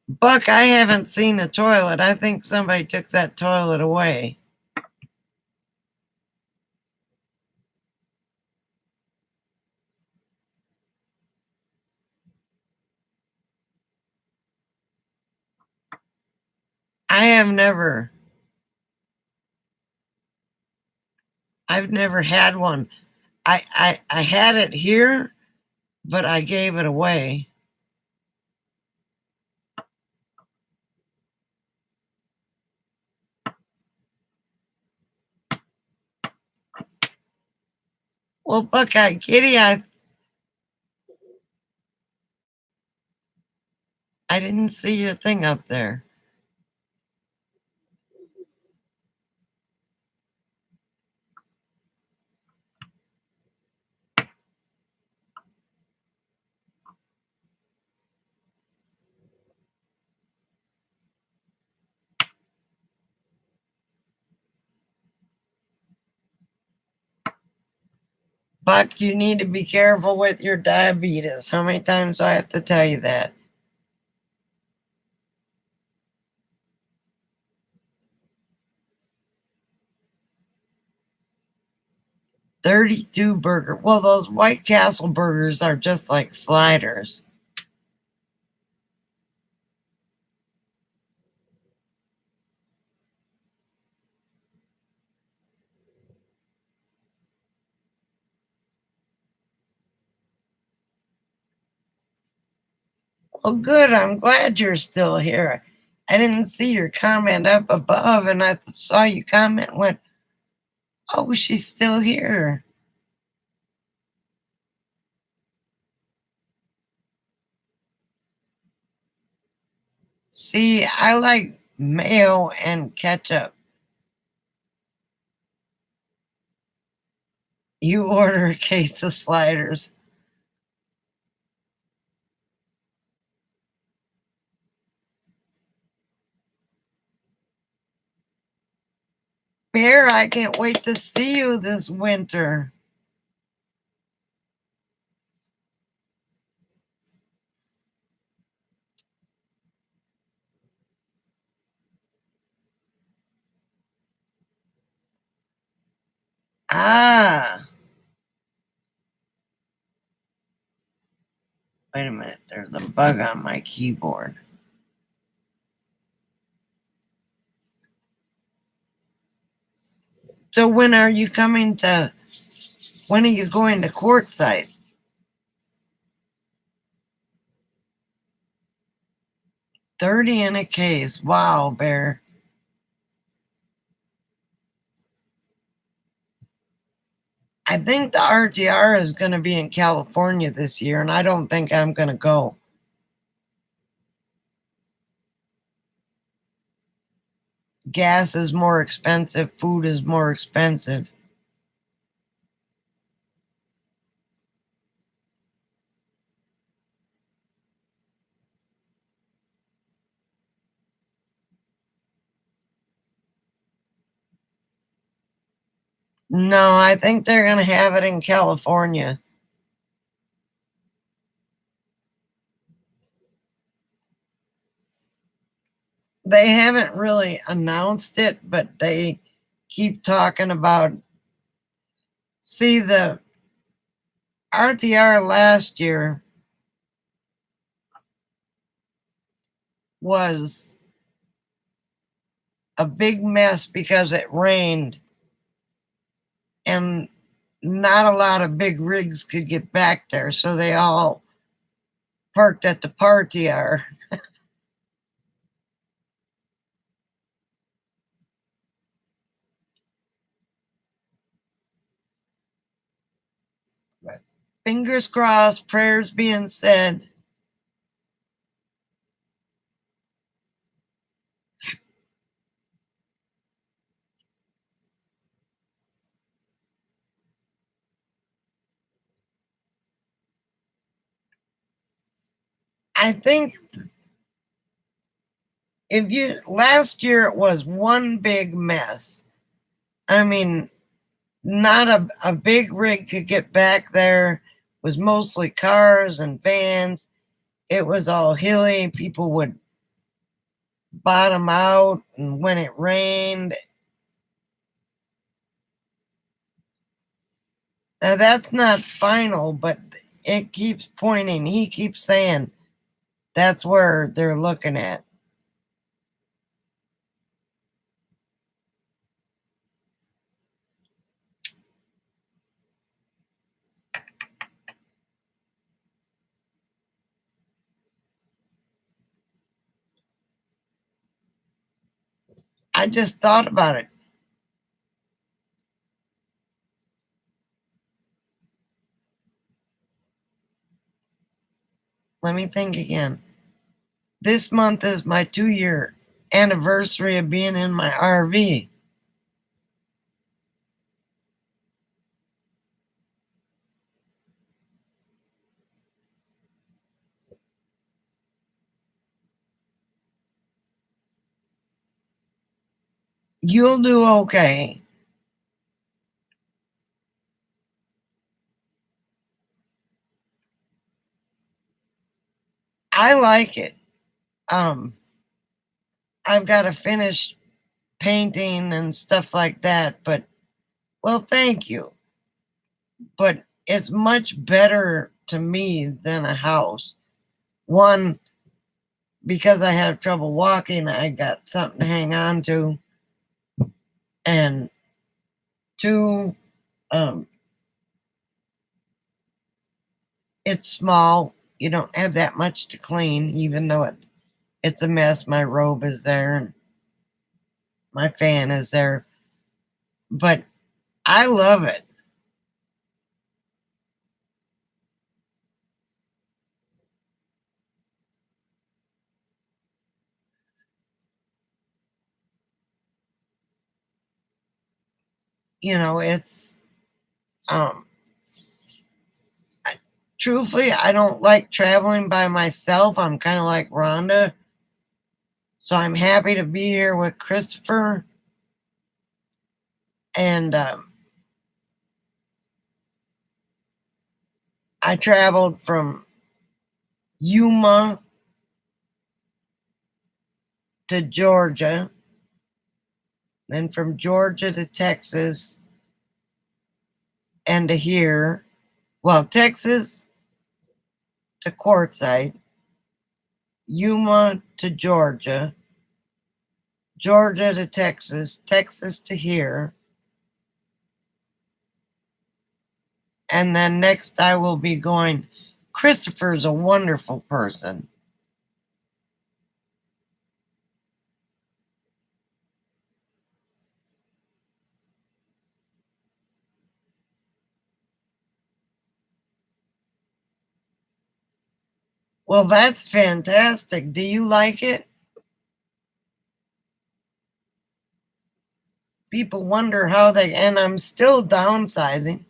Buck, I haven't seen the toilet. I think somebody took that toilet away. I have never, I've never had one. I had it here, but I gave it away. Well, Buckeye Kitty, I didn't see your thing up there. Buck, you need to be careful with your diabetes. How many times do I have to tell you that? 32 burger. Well, those White Castle burgers are just like sliders. Well, good. I'm glad you're still here. I didn't see your comment up above, and I saw you comment and went, oh, she's still here. See, I like mayo and ketchup. You order a case of sliders. Bear, I can't wait to see you this winter. Ah, wait a minute. There's a bug on my keyboard. So when are you coming to, when are you going to Quartzsite? 30 in a case. Wow, Bear. I think the RTR is going to be in California this year, and I don't think I'm going to go. Gas is more expensive, food is more expensive. No, I think they're going to have it in California. They haven't really announced it, but they keep talking about. See, the RTR last year was a big mess because it rained and not a lot of big rigs could get back there, so they all parked at the RTR. But fingers crossed, prayers being said. I think if you last year it was one big mess. I mean, not a big rig could get back there. It was mostly cars and vans. It was all hilly. People would bottom out, and when it rained, now that's not final, but it keeps pointing. He keeps saying that's where they're looking at. I just thought about it. Let me think again. This month is my 2-year anniversary of being in my RV. You'll do okay. I like it. Um, I've got to finish painting and stuff like that, but well, thank you. But it's much better to me than a house. One, because I have trouble walking, I got something to hang on to. And two, um, it's small. You don't have that much to clean, even though it's a mess. My robe is there and my fan is there. But I love it. You know, it's um I, truthfully, I don't like traveling by myself. I'm kind of like Rhonda. So I'm happy to be here with Christopher. And I traveled from Yuma to Georgia, then from Georgia to Texas, and to here. Well, Texas to Quartzsite, Yuma to Georgia, Georgia to Texas, Texas to here. And then next I will be going. Christopher's a wonderful person. Well, that's fantastic. Do you like it? People wonder how they, and I'm still downsizing,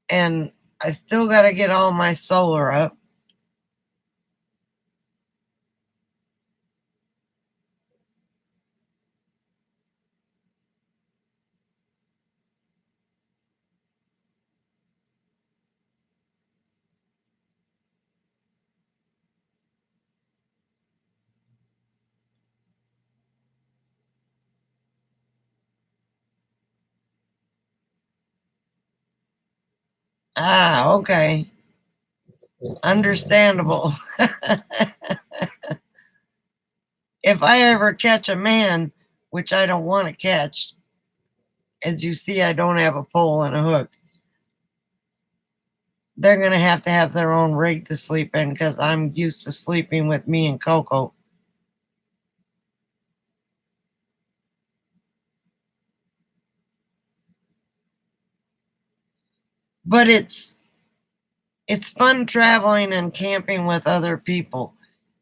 and I still got to get all my solar up. Ah, okay. Understandable. If I ever catch a man, which I don't want to catch, as you see, I don't have a pole and a hook. They're going to have their own rig to sleep in because I'm used to sleeping with me and Coco. But it's fun traveling and camping with other people.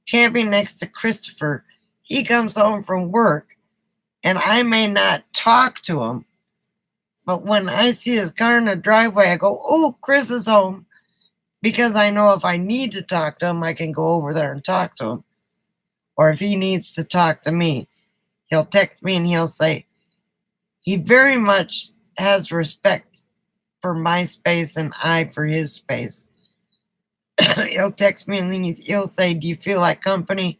Camping next to Christopher, he comes home from work and I may not talk to him, but when I see his car in the driveway, I go, "Oh, Chris is home," because I know if I need to talk to him, I can go over there and talk to him. Or if he needs to talk to me, he'll text me and he'll say, he very much has respect for my space and I for his space. He'll text me and then he'll say, "Do you feel like company?"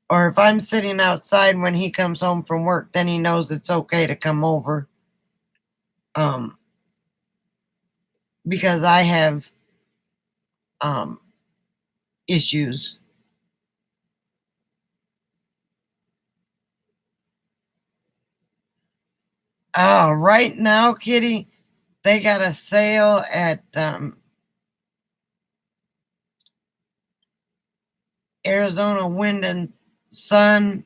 Or if I'm sitting outside when he comes home from work, then he knows it's okay to come over. Um, because I have um, issues. Right now, Kitty, they got a sale at Arizona Wind and Sun.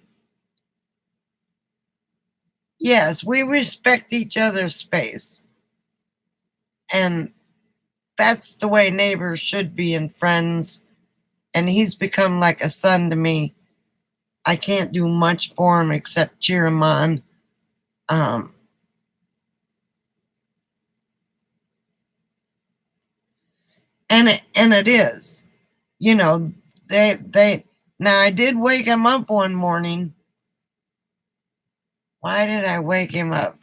Yes, we respect each other's space. And that's the way neighbors should be and friends. And he's become like a son to me. I can't do much for him except cheer him on. Um, and it is, you know, they now I did wake him up one morning. Why did I wake him up?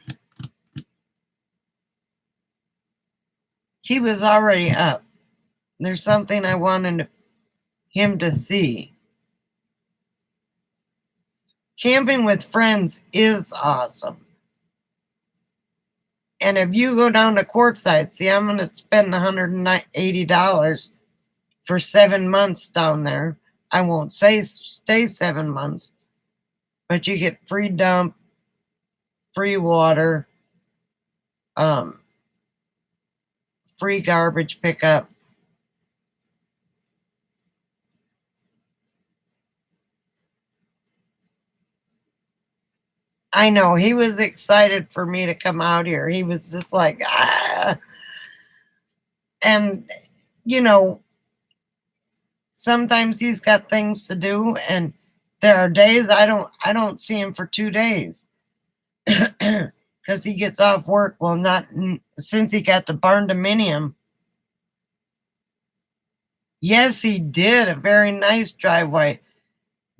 He was already up. There's something I wanted him to see. Camping with friends is awesome. And if you go down to Quartzsite, see, I'm going to spend $180 for 7 months down there. I won't say stay 7 months, but you get free dump, free water, um, free garbage pickup. I know he was excited for me to come out here. He was just like, ah. And, you know, sometimes he's got things to do, and there are days I don't see him for 2 days because he gets off work. Well, not since he got the barn dominium. Yes, he did a very nice driveway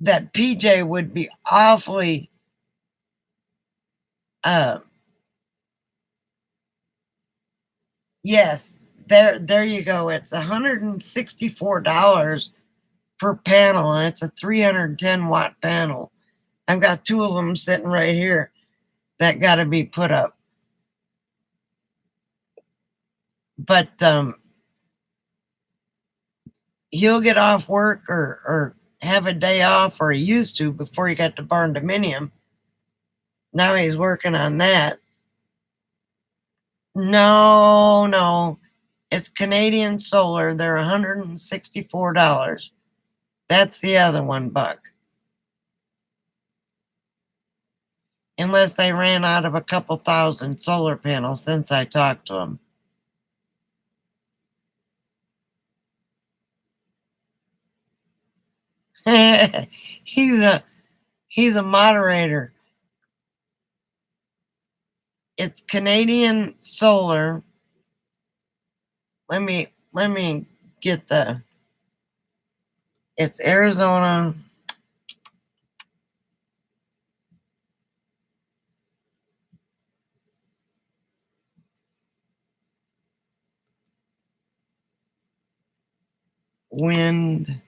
that PJ would be awfully uh yes, there you go. It's $164 per panel and it's a 310-watt panel. I've got two of them sitting right here that got to be put up. But he'll get off work or have a day off, or he used to before he got the barn dominium. Now he's working on that. No, no. It's Canadian Solar. They're $164. That's the other one, Buck. Unless they ran out of a couple thousand solar panels since I talked to him. he's a he's a moderator. It's Canadian Solar. Let me get the. It's Arizona. Wind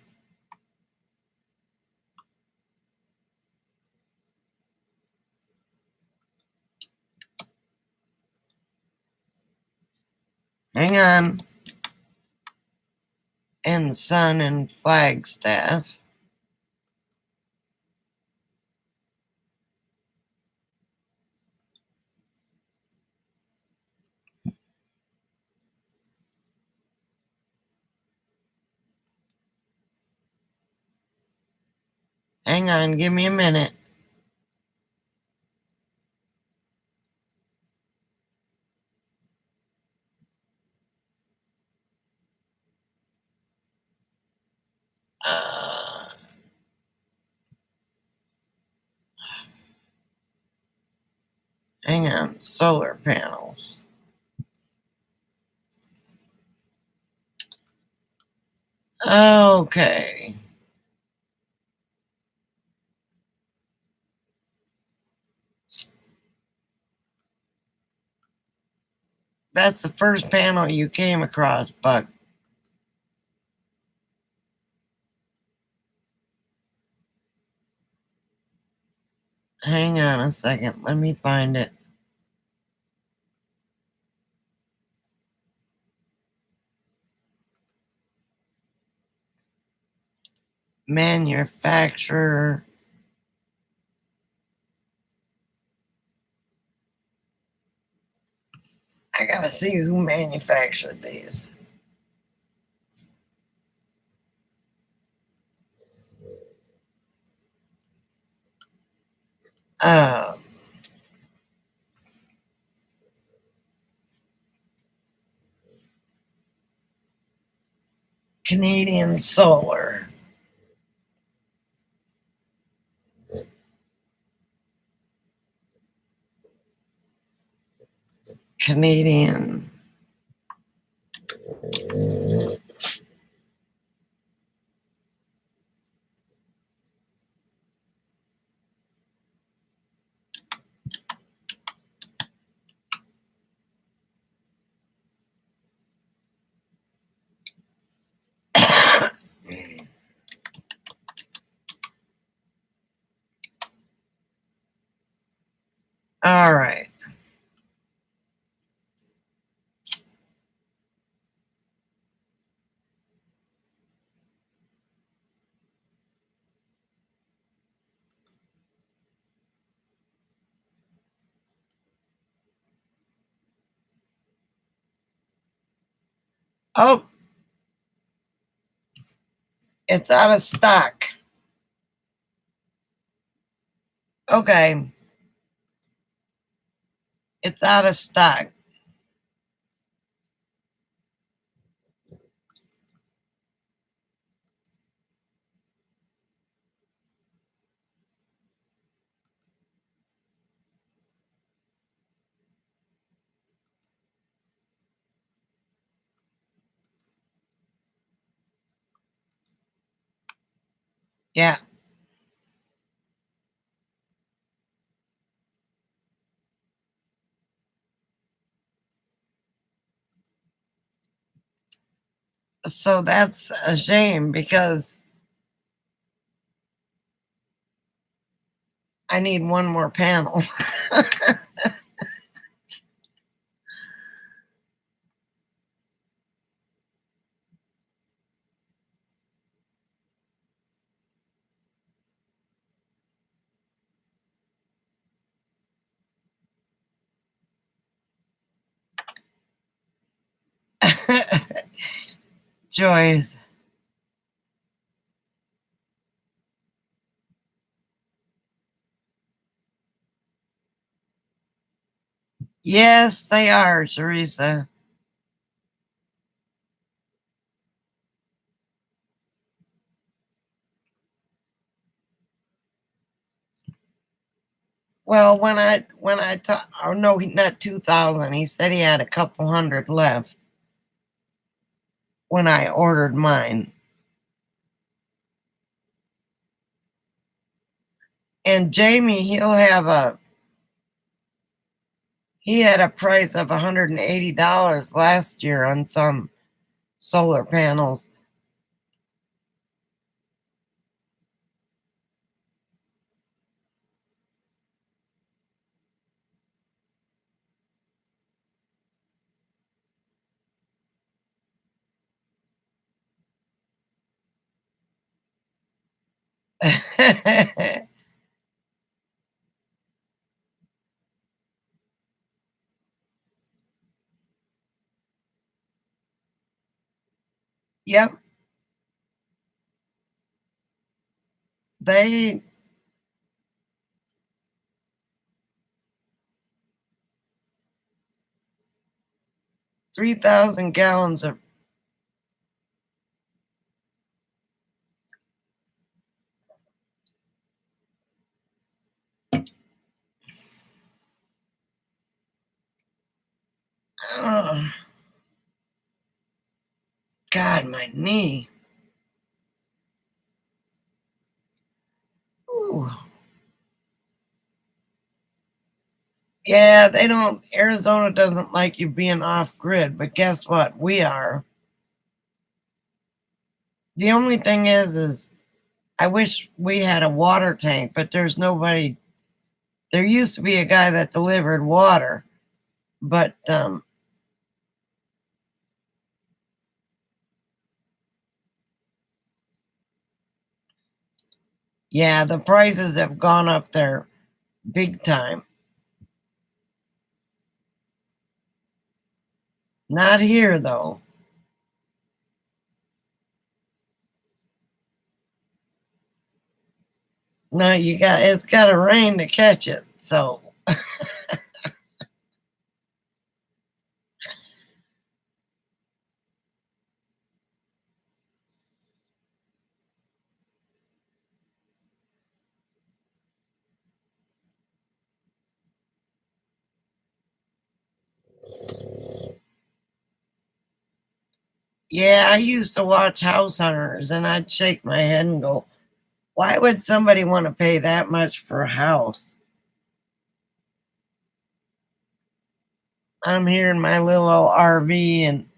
Hang on. And Sun and Flagstaff. Hang on, give me a minute. Hang on, solar panels. Okay. That's the first panel you came across, Buck. Hang on a second. Let me find it. Manufacturer. I gotta see who manufactured these. Uh, Canadian Solar. Canadian. All right. Oh, it's out of stock. Okay. It's out of stock. Yeah. So that's a shame because I need one more panel. Joyce. Yes, they are, Teresa. Well, when I talk, oh no, not 2,000. He said he had a couple hundred left when I ordered mine. And Jamie, he had a price of $180 last year on some solar panels. Yep, they 3,000 gallons of. Oh, God, my knee. Ooh. Yeah, they don't. Arizona doesn't like you being off grid, but guess what? We are. The only thing is I wish we had a water tank, but there's nobody. There used to be a guy that delivered water, but yeah, the prices have gone up there big time. Not here though. No, it's got to rain to catch it. So yeah, I used to watch House Hunters, and I'd shake my head and go, "Why would somebody want to pay that much for a house?" I'm here in my little old RV and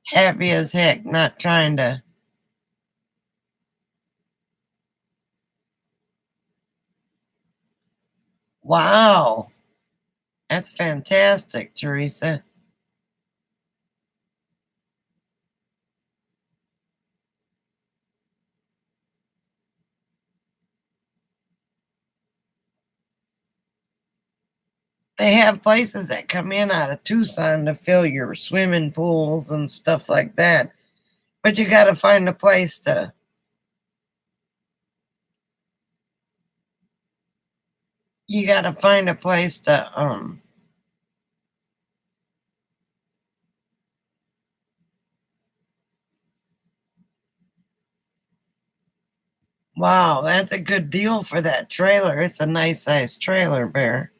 happy as heck, not trying to. Wow, that's fantastic, Teresa. They have places that come in out of Tucson to fill your swimming pools and stuff like that. But you got to find a place to. You got to find a place to. Wow, that's a good deal for that trailer. It's a nice sized trailer, Bear.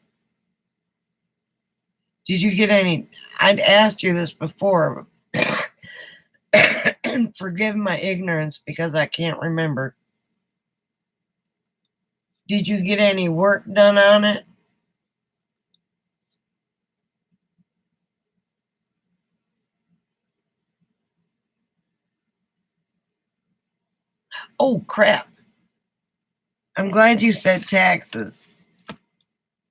Did you get any? I'd asked you this before. And forgive my ignorance because I can't remember. Did you get any work done on it? Oh crap. I'm glad you said taxes.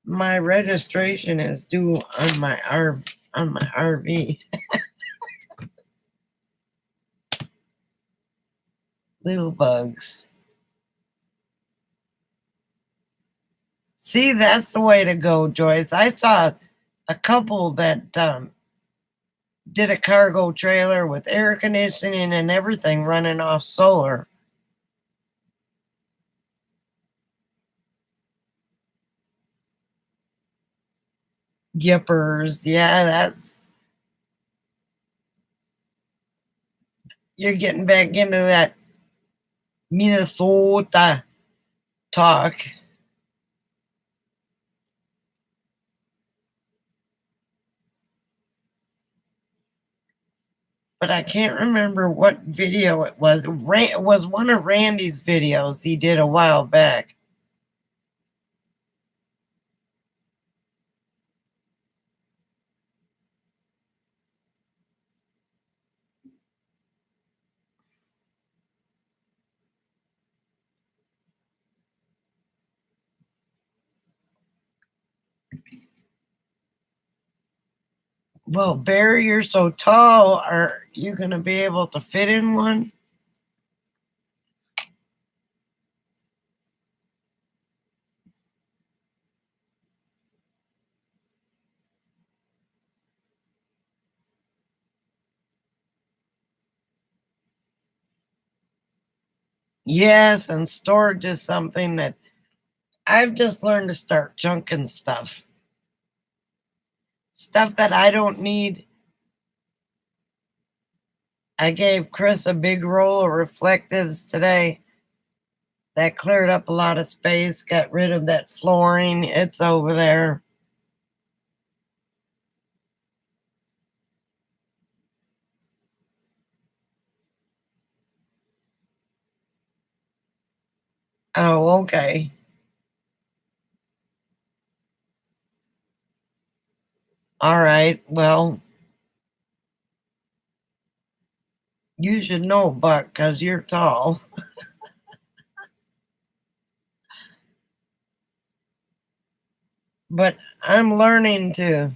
My registration is due on my RV. Little bugs. See, that's the way to go, Joyce. I saw a couple that did a cargo trailer with air conditioning and everything running off solar. Yippers. Yeah, you're getting back into that Minnesota talk. But I can't remember what video it was. It was one of Randy's videos he did a while back. Well, Barry, you're so tall. Are you going to be able to fit in one? Yes, and storage is something that I've just learned to start chunking stuff. Stuff that I don't need. I gave Chris a big roll of reflectives today. That cleared up a lot of space, got rid of that flooring. It's over there. Oh, okay. All right. Well, you should know, Buck, because you're tall. But I'm learning to.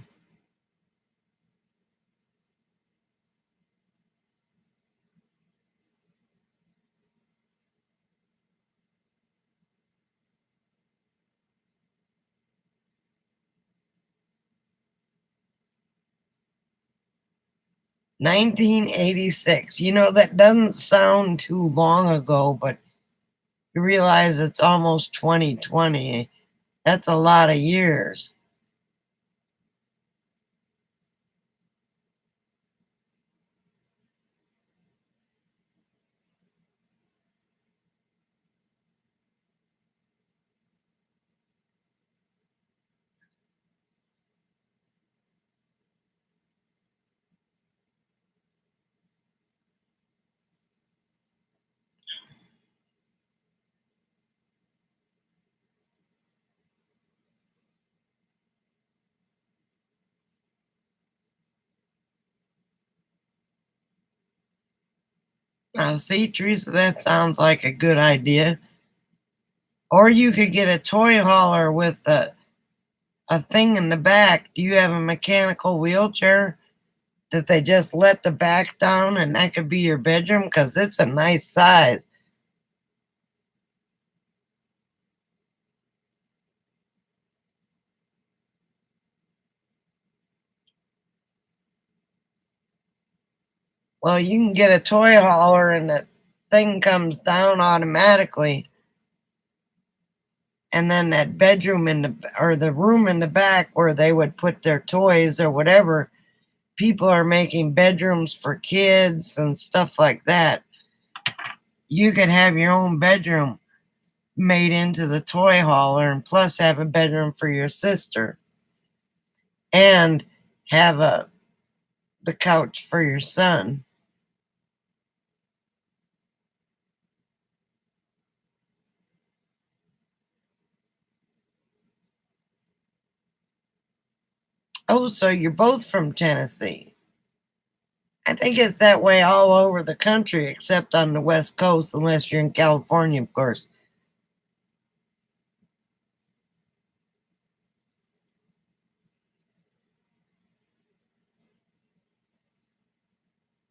1986. You know, that doesn't sound too long ago, but you realize it's almost 2020. That's a lot of years. Now, see, Teresa, that sounds like a good idea. Or you could get a toy hauler with a thing in the back. Do you have a mechanical wheelchair that they just let the back down and that could be your bedroom? Because it's a nice size. Well, you can get a toy hauler and the thing comes down automatically. And then that bedroom in the or the room in the back where they would put their toys or whatever, people are making bedrooms for kids and stuff like that. You could have your own bedroom made into the toy hauler and plus have a bedroom for your sister and have a the couch for your son. Oh, so you're both from Tennessee. I think it's that way all over the country except on the West Coast, unless you're in California, of course,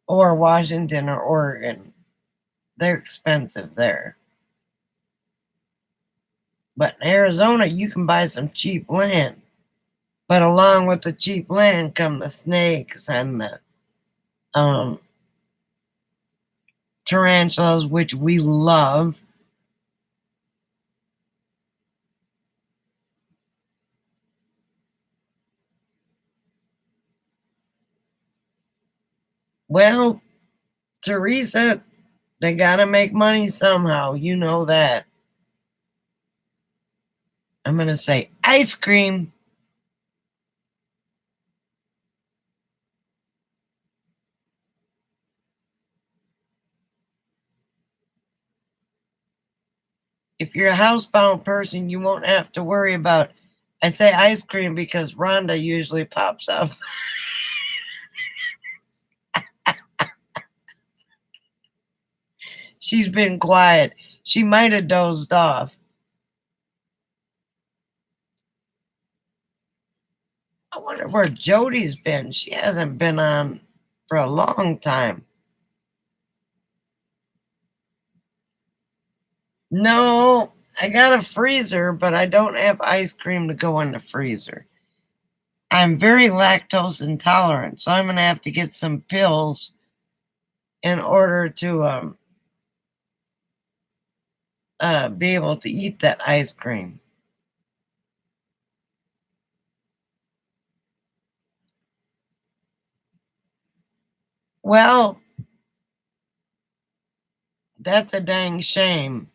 or Washington or Oregon. They're expensive there. But in Arizona, you can buy some cheap land. But along with the cheap land come the snakes and the um, tarantulas, which we love. Well, Teresa, they gotta make money somehow. You know that. I'm gonna say ice cream. If you're a housebound person, you won't have to worry about. I say ice cream because Rhonda usually pops up. She's been quiet. She might have dozed off. I wonder where Jody's been. She hasn't been on for a long time. No, I got a freezer, but I don't have ice cream to go in the freezer. I'm very lactose intolerant, so I'm going to have to get some pills in order to be able to eat that ice cream. Well, that's a dang shame.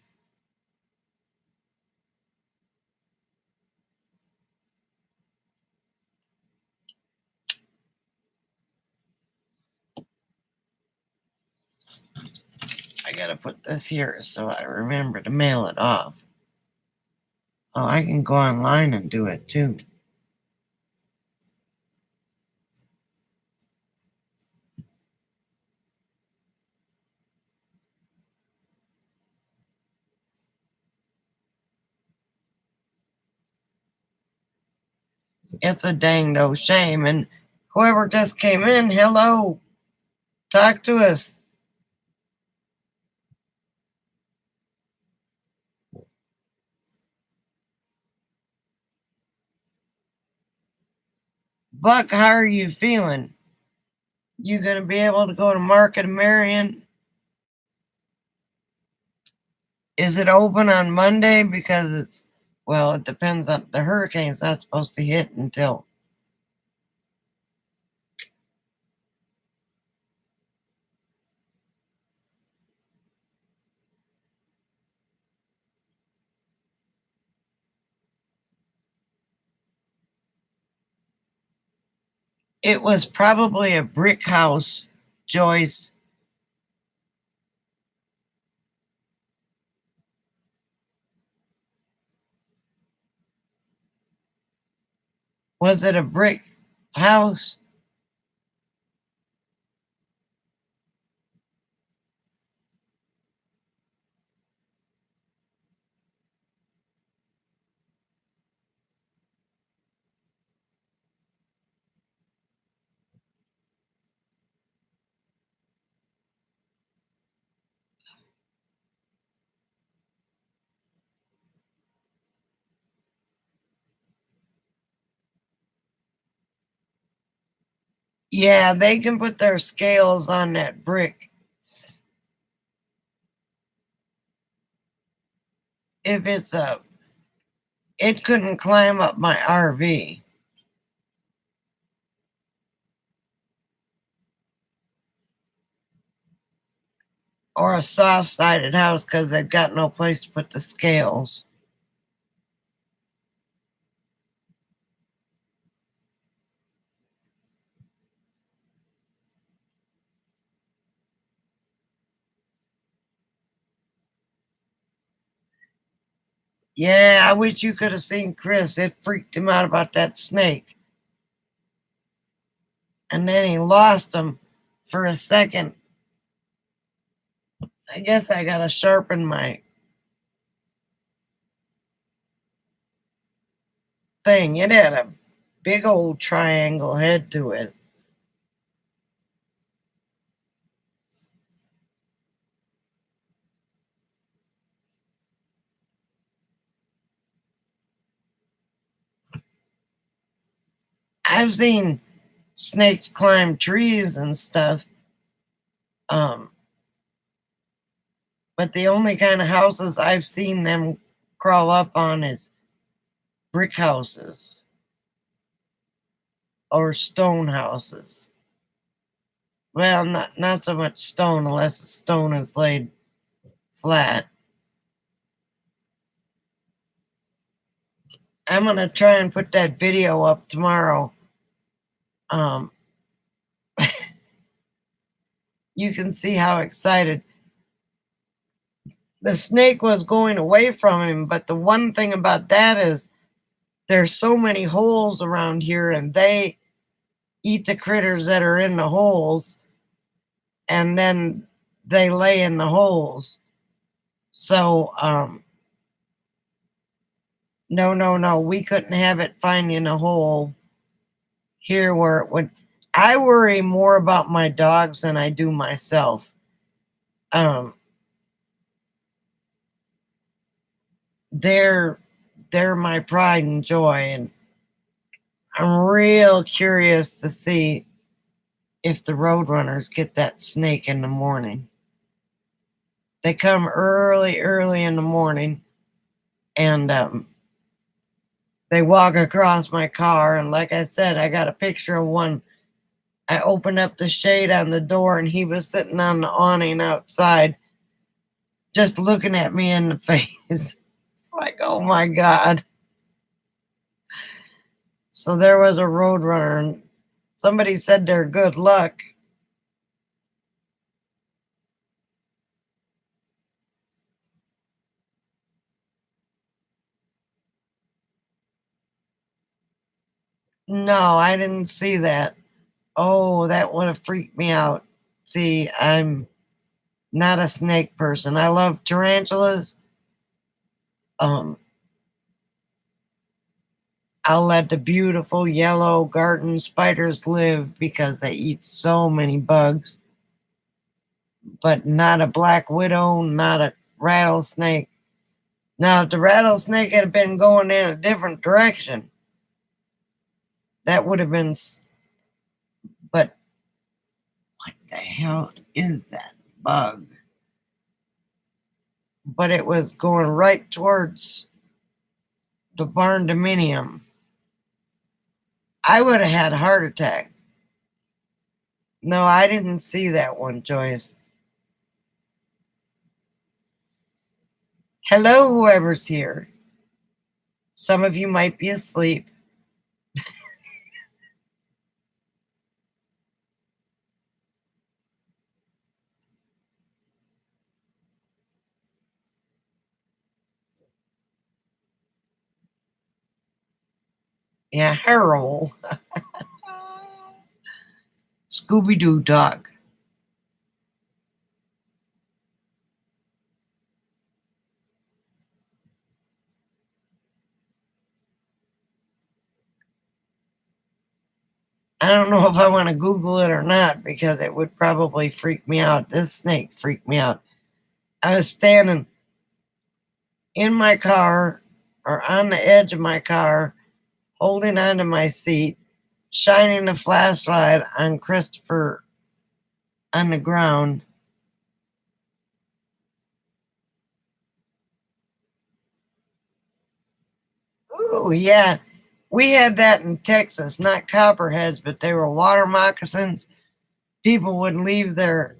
I gotta put this here so I remember to mail it off. Oh, I can go online and do it too. It's a dang no shame. And whoever just came in, hello, talk to us. Buck, how are you feeling? You gonna be able to go to Market of Marion? Is it open on Monday? Because well, it depends on the hurricane's not supposed to hit until it was probably a brick house, Joyce. Was it a brick house? Yeah, they can put their scales on that brick. If it's it couldn't climb up my RV. Or a soft sided house because they've got no place to put the scales. Yeah, I wish you could have seen Chris. It freaked him out about that snake. And then he lost him for a second. I guess I gotta sharpen my thing. It had a big old triangle head to it. I've seen snakes climb trees and stuff. Um, but the only kind of houses I've seen them crawl up on is brick houses or stone houses. Well, not so much stone unless the stone is laid flat. I'm gonna try and put that video up tomorrow. Um, you can see how excited the snake was going away from him. But the one thing about that is there's so many holes around here, and they eat the critters that are in the holes, and then they lay in the holes. So, no, we couldn't have it finding a hole here where it would. I worry more about my dogs than I do myself. Um, they're they're my pride and joy, and I'm real curious to see if the roadrunners get that snake in the morning. They come early in the morning, and they walk across my car. And like I said, I got a picture of one. I opened up the shade on the door, and he was sitting on the awning outside, just looking at me in the face. It's like, oh my God. So there was a road runner, and somebody said they're good luck. No, I didn't see that. Oh, that would have freaked me out. See, I'm not a snake person. I love tarantulas. Um, I'll let the beautiful yellow garden spiders live because they eat so many bugs, but not a black widow, not a rattlesnake. Now, if the rattlesnake had been going in a different direction, that would have been. But what the hell is that bug? But it was going right towards the barn dominium. I would have had a heart attack. No, I didn't see that one, Joyce. Hello, whoever's here. Some of you might be asleep. Yeah, Harold. Scooby Doo dog. I don't know if I want to Google it or not because it would probably freak me out. This snake freaked me out. I was standing in my car or on the edge of my car, holding onto my seat, shining a flashlight on Christopher on the ground. Oh, yeah. We had that in Texas, not copperheads, but they were water moccasins. People would leave their,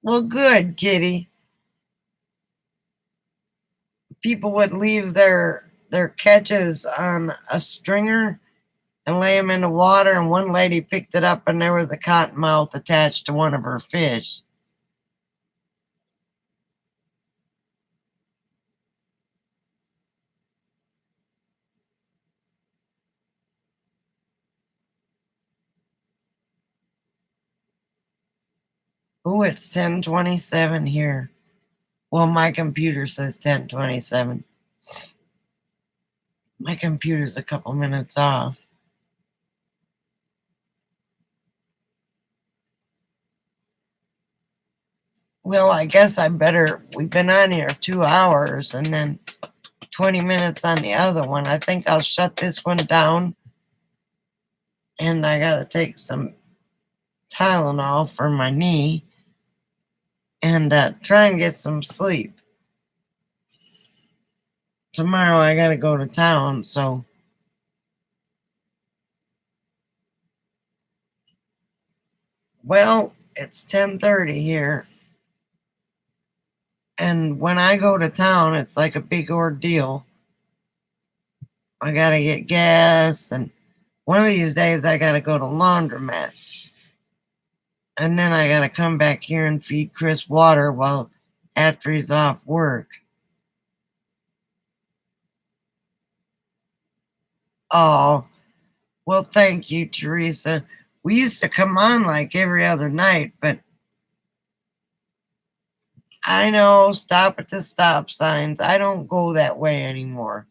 well, good, kitty. People would leave their catches on a stringer and lay them in the water. And one lady picked it up, and there was a cottonmouth attached to one of her fish. Oh, it's 10:27 here. Well, my computer says 10:27. My computer's a couple minutes off. Well, I guess I better. We've been on here 2 hours and then 20 minutes on the other one. I think I'll shut this one down. And I got to take some Tylenol for my knee and try and get some sleep. Tomorrow I got to go to town, so. Well, it's 10:30 here. And when I go to town, it's like a big ordeal. I got to get gas, and one of these days I got to go to laundromat. And then I got to come back here and feed Chris water while after he's off work. Oh, well, thank you, Teresa. We used to come on like every other night, but I know, stop at the stop signs. I don't go that way anymore.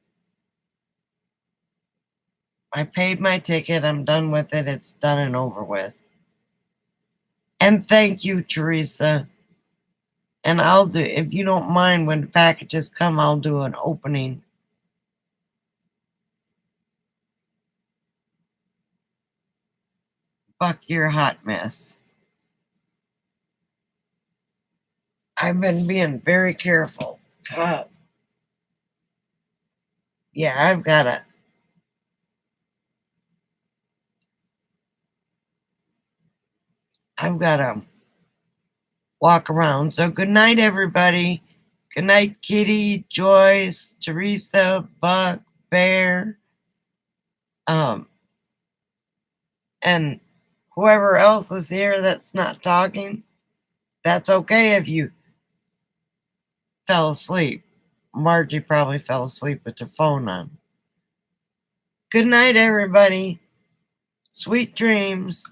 I paid my ticket. I'm done with it. It's done and over with. And thank you, Teresa. And I'll do, if you don't mind, when the packages come, I'll do an opening. Fuck, you're a hot mess. I've been being very careful. God. Yeah, I've gotta walk around. So good night, everybody. Good night, Kitty, Joyce, Teresa, Buck, Bear, um, and whoever else is here that's not talking. That's okay if you fell asleep. Margie probably fell asleep with her phone on. Good night, everybody. Sweet dreams.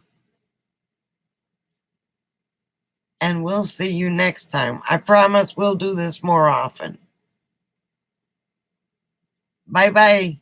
And we'll see you next time. I promise we'll do this more often. Bye bye.